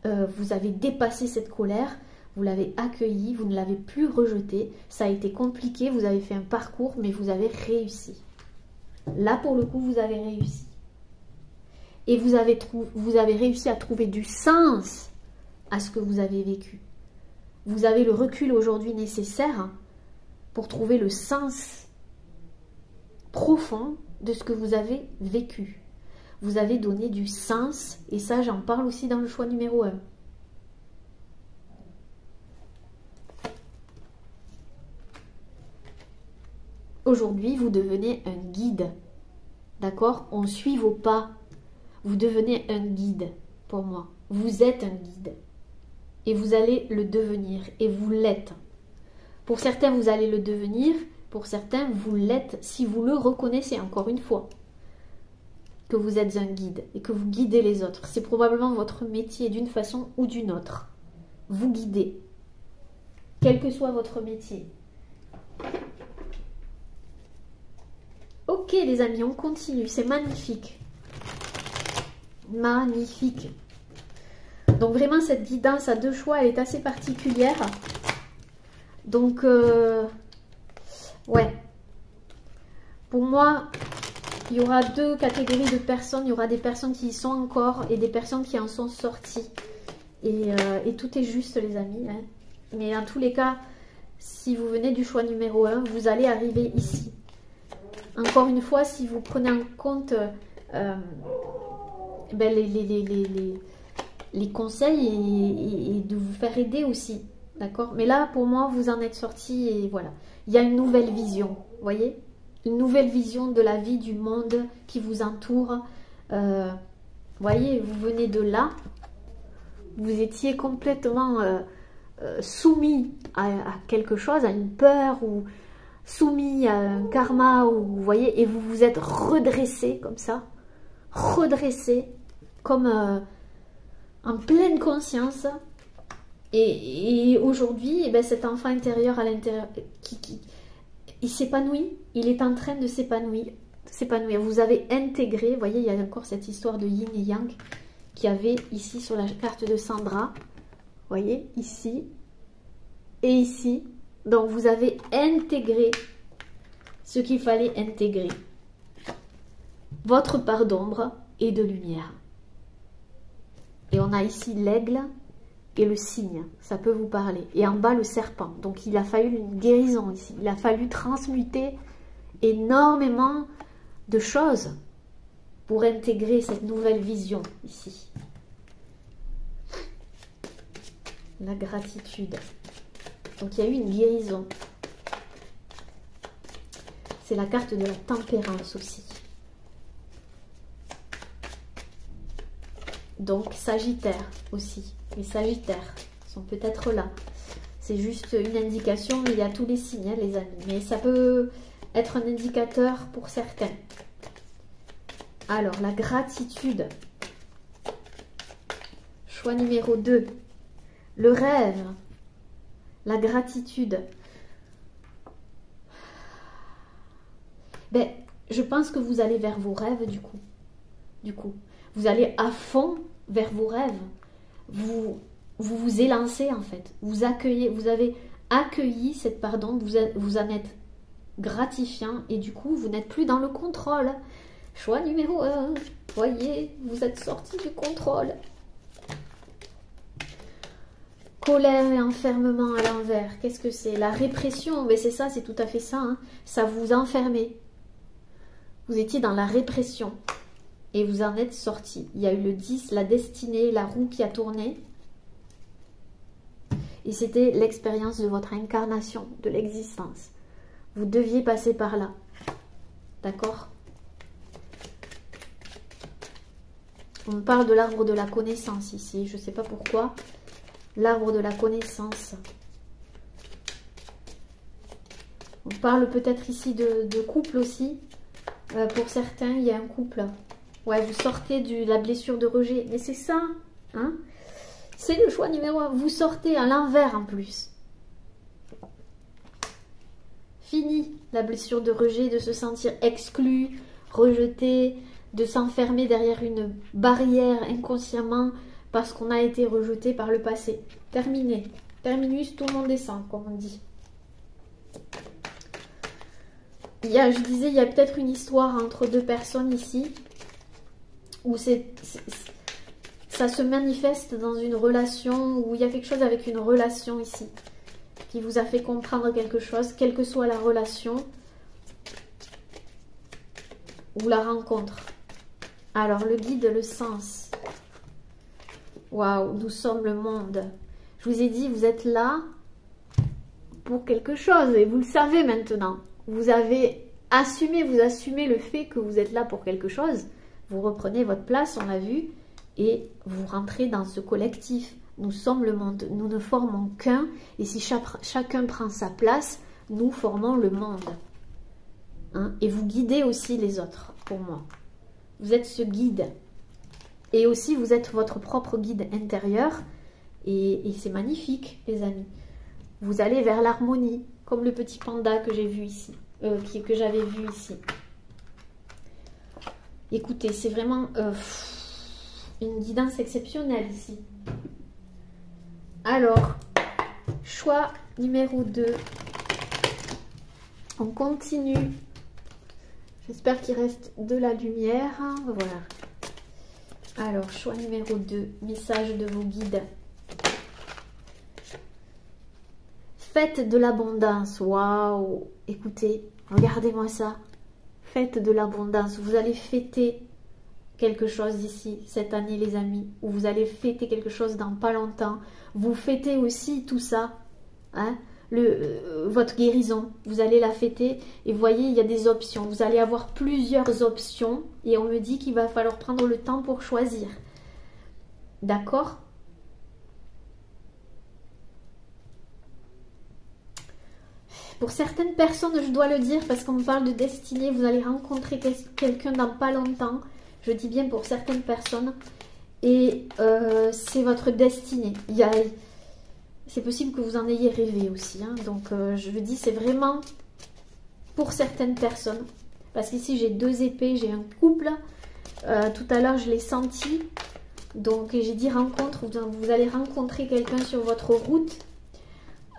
Vous avez dépassé cette colère, vous l'avez accueillie, vous ne l'avez plus rejetée. Ça a été compliqué, vous avez fait un parcours, mais vous avez réussi. Là, pour le coup, vous avez réussi. Et vous avez réussi à trouver du sens à ce que vous avez vécu. Vous avez le recul aujourd'hui nécessaire pour trouver le sens profond de ce que vous avez vécu. Vous avez donné du sens, et ça, j'en parle aussi dans le choix numéro 1. Aujourd'hui, vous devenez un guide. D'accord? On suit vos pas. Vous devenez un guide pour moi. Vous êtes un guide. Et vous allez le devenir. Et vous l'êtes. Pour certains, vous allez le devenir. Pour certains, vous l'êtes si vous le reconnaissez, encore une fois, que vous êtes un guide et que vous guidez les autres. C'est probablement votre métier d'une façon ou d'une autre. Vous guidez. Quel que soit votre métier. Ok les amis, on continue. C'est magnifique. Magnifique. Donc vraiment, cette guidance à 2 choix, elle est assez particulière. Donc, ouais. Pour moi, il y aura 2 catégories de personnes. Il y aura des personnes qui y sont encore et des personnes qui en sont sorties. Et tout est juste, les amis. Hein. Mais en tous les cas, si vous venez du choix numéro 1, vous allez arriver ici. encore une fois, si vous prenez en compte ben, les conseils et de vous faire aider aussi. D'accord? Mais là, pour moi, vous en êtes sorti et voilà. Il y a une nouvelle vision, vous voyez? Une nouvelle vision de la vie, du monde qui vous entoure. Vous voyez, vous venez de là. Vous étiez complètement soumis à quelque chose, à une peur ou soumis à un karma, ou vous voyez, et vous vous êtes redressé comme ça, redressé comme en pleine conscience. Et aujourd'hui, eh ben, cet enfant intérieur à l'intérieur, il s'épanouit, il est en train de s'épanouir. Vous avez intégré, vous voyez, il y a encore cette histoire de yin et yang qu'il y avait ici sur la carte de Sandra. Vous voyez, ici et ici. Donc, vous avez intégré ce qu'il fallait intégrer. Votre part d'ombre et de lumière. Et on a ici l'aigle et le cygne. Ça peut vous parler. Et en bas, le serpent. Donc, il a fallu une guérison ici. Il a fallu transmuter énormément de choses pour intégrer cette nouvelle vision ici. La gratitude. Donc, il y a eu une guérison. C'est la carte de la tempérance aussi. Donc, Sagittaire aussi. Les Sagittaires sont peut-être là. C'est juste une indication, mais il y a tous les signes, hein, les amis. Mais ça peut être un indicateur pour certains. Alors, la gratitude. Choix numéro 2. Le rêve. La gratitude. Ben, je pense que vous allez vers vos rêves du coup. Vous allez à fond vers vos rêves. Vous élancez en fait. Vous avez accueilli cette pardon. Vous en êtes gratifiant et du coup, vous n'êtes plus dans le contrôle. Choix numéro 1. Voyez, vous êtes sorti du contrôle. Colère et enfermement à l'envers. Qu'est-ce que c'est? La répression. Mais c'est ça, c'est tout à fait ça. Hein. Ça vous enfermait. Vous étiez dans la répression. Et vous en êtes sorti. Il y a eu le 10, la destinée, la roue qui a tourné. Et c'était l'expérience de votre incarnation, de l'existence. Vous deviez passer par là. D'accord? On me parle de l'arbre de la connaissance ici. Je ne sais pas pourquoi. L'arbre de la connaissance. On parle peut-être ici de couple aussi. Pour certains, il y a un couple. Ouais, vous sortez de la blessure de rejet. Mais c'est ça, hein? C'est le choix numéro 1. Vous sortez à l'envers en plus. Fini la blessure de rejet, de se sentir exclu, rejeté, de s'enfermer derrière une barrière inconsciemment parce qu'on a été rejeté par le passé. Terminé. Terminus, tout le monde descend, comme on dit. Je disais, il y a peut-être une histoire entre deux personnes ici. Où ça se manifeste dans une relation, où il y a quelque chose avec une relation ici, qui vous a fait comprendre quelque chose, quelle que soit la relation, ou la rencontre. Alors, le guide, le sens. Waouh, nous sommes le monde. Je vous ai dit, vous êtes là pour quelque chose, et vous le savez maintenant. Vous avez assumé, vous assumez le fait que vous êtes là pour quelque chose. Vous reprenez votre place, on l'a vu, et vous rentrez dans ce collectif. Nous sommes le monde, nous ne formons qu'un, et si chacun prend sa place, nous formons le monde. Hein? Et vous guidez aussi les autres, pour moi. Vous êtes ce guide. Et aussi, vous êtes votre propre guide intérieur, et c'est magnifique, les amis. Vous allez vers l'harmonie, comme le petit panda que j'ai vu ici, que j'avais vu ici. Écoutez, c'est vraiment une guidance exceptionnelle ici. Alors, choix numéro 2. On continue. J'espère qu'il reste de la lumière. Voilà. Alors, choix numéro 2. Message de vos guides. Faites de l'abondance. Waouh! Écoutez, regardez-moi ça. Fête de l'abondance. Vous allez fêter quelque chose ici, cette année, les amis. Ou vous allez fêter quelque chose dans pas longtemps. Vous fêtez aussi tout ça. Hein, votre guérison. Vous allez la fêter. Et vous voyez, il y a des options. Vous allez avoir plusieurs options. Et on me dit qu'il va falloir prendre le temps pour choisir. D'accord ? Pour certaines personnes, je dois le dire, parce qu'on me parle de destinée, vous allez rencontrer quelqu'un dans pas longtemps. Je dis bien pour certaines personnes. Et c'est votre destinée. C'est possible que vous en ayez rêvé aussi. Hein. Donc, je vous dis, c'est vraiment pour certaines personnes. Parce qu'ici, j'ai 2 épées, j'ai un couple. Tout à l'heure, je l'ai senti. Donc, j'ai dit rencontre. Vous allez rencontrer quelqu'un sur votre route.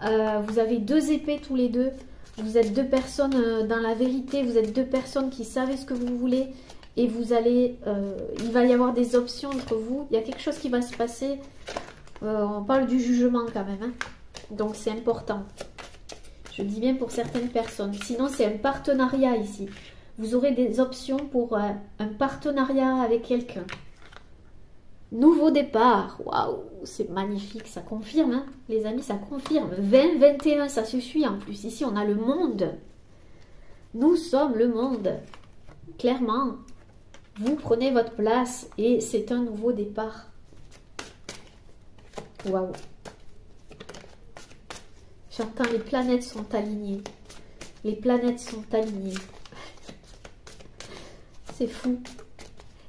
Vous avez 2 épées tous les deux. Vous êtes 2 personnes dans la vérité. Vous êtes 2 personnes qui savent ce que vous voulez. Et vous allez... il va y avoir des options entre vous. Il y a quelque chose qui va se passer. On parle du jugement quand même. Hein. Donc c'est important. Je dis bien pour certaines personnes. Sinon c'est un partenariat ici. Vous aurez des options pour un partenariat avec quelqu'un. Nouveau départ, waouh, c'est magnifique, ça confirme, hein, les amis, ça confirme. 20-21, ça se suit en plus. Ici, on a le monde. Nous sommes le monde. Clairement, vous prenez votre place et c'est un nouveau départ. Waouh. J'entends les planètes sont alignées. Les planètes sont alignées. C'est fou.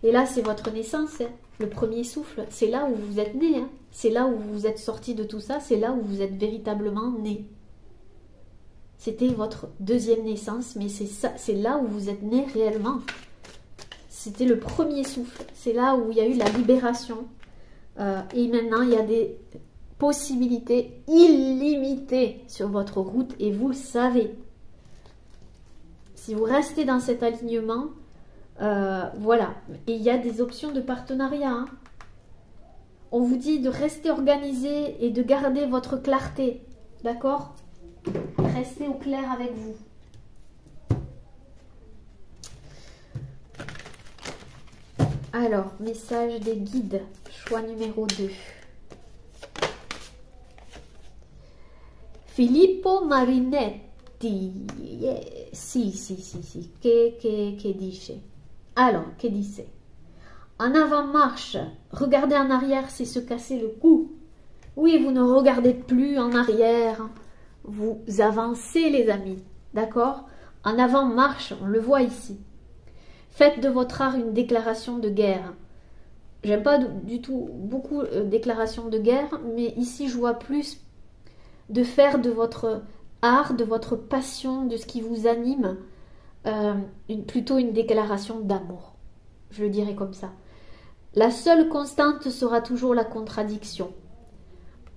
Et là, c'est votre naissance, hein. Le premier souffle, c'est là où vous êtes né. Hein. C'est là où vous êtes sorti de tout ça. C'est là où vous êtes véritablement né. C'était votre 2e naissance, mais c'est là où vous êtes né réellement. C'était le premier souffle. C'est là où il y a eu la libération. Et maintenant, il y a des possibilités illimitées sur votre route. Et vous le savez. Si vous restez dans cet alignement... voilà, et il y a des options de partenariat. Hein. On vous dit de rester organisé et de garder votre clarté. D'accord? Restez au clair avec vous. Alors, message des guides. Choix numéro 2. Filippo Marinetti. Yeah. Si. Che dice? Alors, que dice? En avant marche, regarder en arrière, c'est se casser le cou. Oui, vous ne regardez plus en arrière, vous avancez les amis, d'accord? En avant marche, on le voit ici. Faites de votre art une déclaration de guerre. J'aime pas du tout beaucoup déclaration de guerre, mais ici je vois plus de faire de votre art, de votre passion, de ce qui vous anime, plutôt une déclaration d'amour. Je le dirais comme ça. La seule constante sera toujours la contradiction.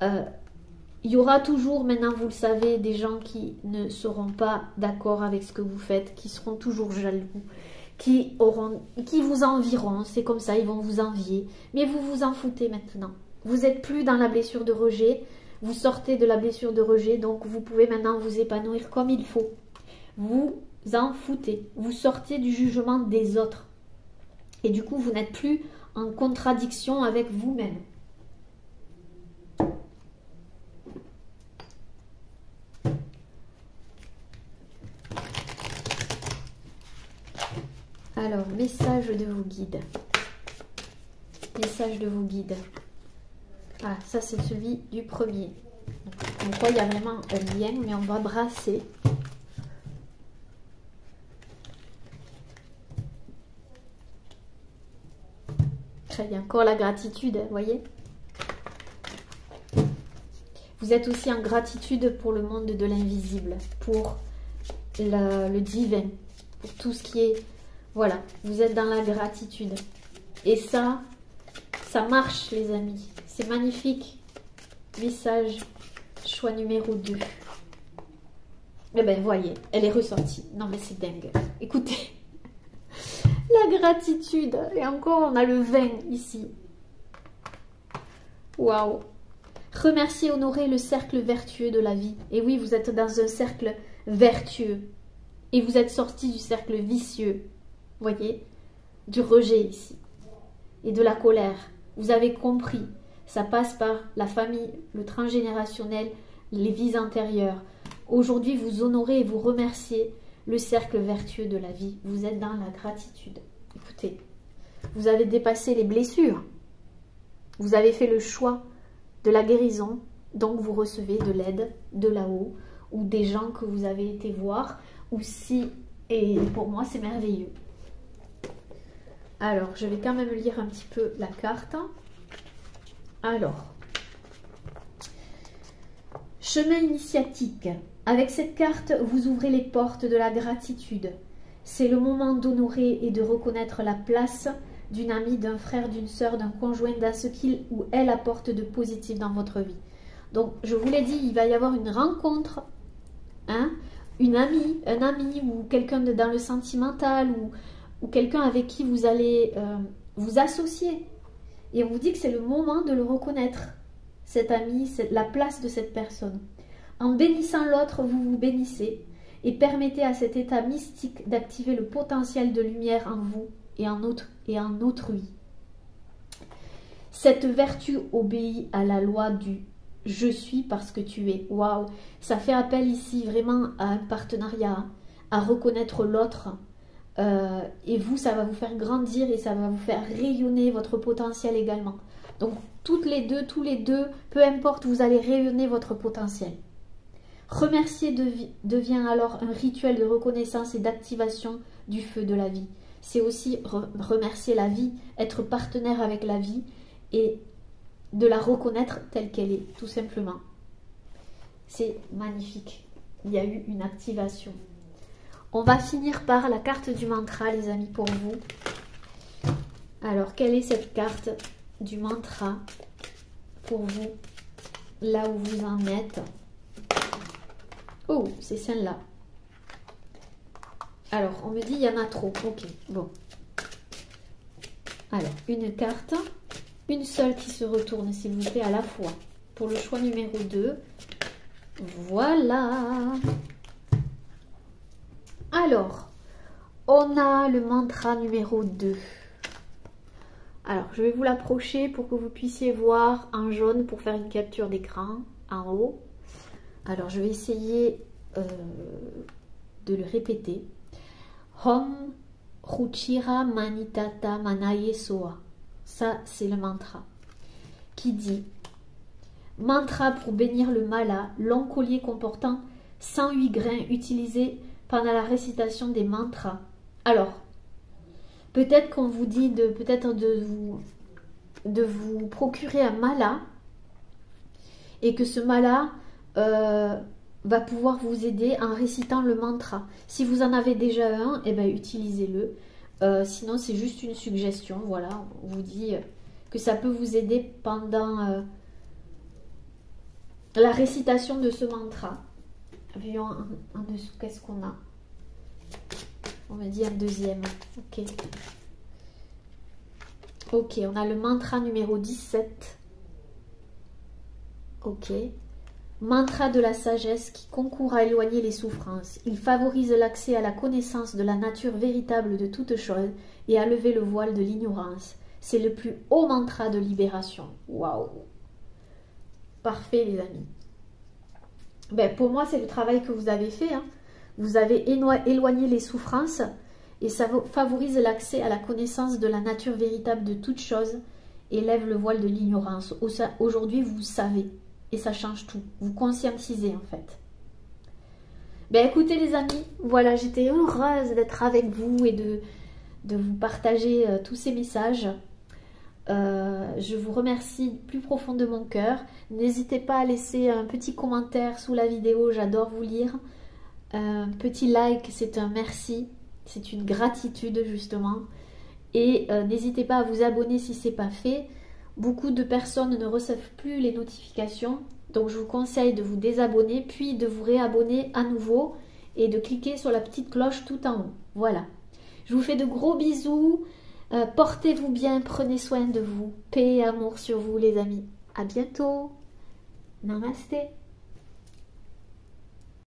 Il y aura toujours, maintenant vous le savez, des gens qui ne seront pas d'accord avec ce que vous faites, qui seront toujours jaloux, qui vous envieront, c'est comme ça, ils vont vous envier. Mais vous vous en foutez maintenant. Vous n'êtes plus dans la blessure de rejet, vous sortez de la blessure de rejet, donc vous pouvez maintenant vous épanouir comme il faut. Vous en foutez, vous sortez du jugement des autres. Et du coup, vous n'êtes plus en contradiction avec vous-même. Alors, message de vos guides. Message de vos guides. Ah, ça c'est celui du premier. Donc quoi, il y a vraiment un lien, mais on va brasser. Il y a encore la gratitude, vous voyez. Vous êtes aussi en gratitude pour le monde de l'invisible, pour le divin, pour tout ce qui est... Voilà, vous êtes dans la gratitude. Et ça marche les amis. C'est magnifique. Message, choix numéro 2. Eh bien, voyez, elle est ressortie. Non mais c'est dingue. Écoutez. La gratitude. Et encore, on a le 20 ici. Waouh. Remercier, honorer le cercle vertueux de la vie. Et oui, vous êtes dans un cercle vertueux. Et vous êtes sorti du cercle vicieux, voyez, du rejet ici, et de la colère. Vous avez compris, ça passe par la famille, le transgénérationnel, les vies antérieures. Aujourd'hui, vous honorez et vous remerciez le cercle vertueux de la vie. Vous êtes dans la gratitude. Écoutez, vous avez dépassé les blessures. Vous avez fait le choix de la guérison, donc vous recevez de l'aide de là-haut, ou des gens que vous avez été voir, ou si, et pour moi c'est merveilleux. Alors, je vais quand même lire un petit peu la carte. Alors, chemin initiatique. Avec cette carte, vous ouvrez les portes de la gratitude. C'est le moment d'honorer et de reconnaître la place d'une amie, d'un frère, d'une sœur, d'un conjoint, dans ce qu'il ou elle apporte de positif dans votre vie. Donc, je vous l'ai dit, il va y avoir une rencontre, hein, une amie, un ami ou quelqu'un dans le sentimental ou quelqu'un avec qui vous allez vous associer. Et on vous dit que c'est le moment de le reconnaître, cet ami, la place de cette personne. En bénissant l'autre, vous vous bénissez et permettez à cet état mystique d'activer le potentiel de lumière en vous et en autrui. Cette vertu obéit à la loi du « je suis parce que tu es ». Waouh, ça fait appel ici vraiment à un partenariat, à reconnaître l'autre. Et vous, ça va vous faire grandir et ça va vous faire rayonner votre potentiel également. Donc, toutes les deux, tous les deux, peu importe, vous allez rayonner votre potentiel. Remercier devient alors un rituel de reconnaissance et d'activation du feu de la vie. C'est aussi remercier la vie, être partenaire avec la vie et de la reconnaître telle qu'elle est, tout simplement. C'est magnifique. Il y a eu une activation. On va finir par la carte du mantra, les amis, pour vous. Alors, quelle est cette carte du mantra pour vous, là où vous en êtes? Oh, c'est celle-là. Alors, on me dit, il y en a trop. Ok, bon. Alors, une carte, une seule qui se retourne, s'il vous plaît, à la fois. Pour le choix numéro 2. Voilà. Alors, on a le mantra numéro 2. Alors, je vais vous l'approcher pour que vous puissiez voir en jaune pour faire une capture d'écran en haut. Alors, je vais essayer de le répéter. Hom Ruchira Manitata Manaye Soa. Ça, c'est le mantra qui dit mantra pour bénir le mala, long collier comportant 108 grains utilisés pendant la récitation des mantras. Alors, peut-être qu'on vous dit de vous procurer un mala et que ce mala va pouvoir vous aider en récitant le mantra. Si vous en avez déjà un, eh ben, utilisez-le. Sinon, c'est juste une suggestion. Voilà, on vous dit que ça peut vous aider pendant la récitation de ce mantra. Voyons en dessous, qu'est-ce qu'on a? On me dit un deuxième. Ok. Ok, on a le mantra numéro 17. Ok. Mantra de la sagesse qui concourt à éloigner les souffrances. Il favorise l'accès à la connaissance de la nature véritable de toute chose et à lever le voile de l'ignorance. C'est le plus haut mantra de libération. Waouh! Parfait, les amis. Ben, pour moi, c'est le travail que vous avez fait. Hein. Vous avez éloigné les souffrances et ça favorise l'accès à la connaissance de la nature véritable de toute chose et lève le voile de l'ignorance. Aujourd'hui, vous savez. Et ça change tout. Vous conscientisez en fait. Ben écoutez les amis, voilà, j'étais heureuse d'être avec vous et de vous partager tous ces messages. Je vous remercie du plus profond de mon cœur. N'hésitez pas à laisser un petit commentaire sous la vidéo, j'adore vous lire. Un petit like, c'est un merci. C'est une gratitude justement. Et n'hésitez pas à vous abonner si ce n'est pas fait. Beaucoup de personnes ne reçoivent plus les notifications, donc je vous conseille de vous désabonner, puis de vous réabonner à nouveau et de cliquer sur la petite cloche tout en haut. Voilà. Je vous fais de gros bisous, portez-vous bien, prenez soin de vous. Paix et amour sur vous les amis. À bientôt. Namasté.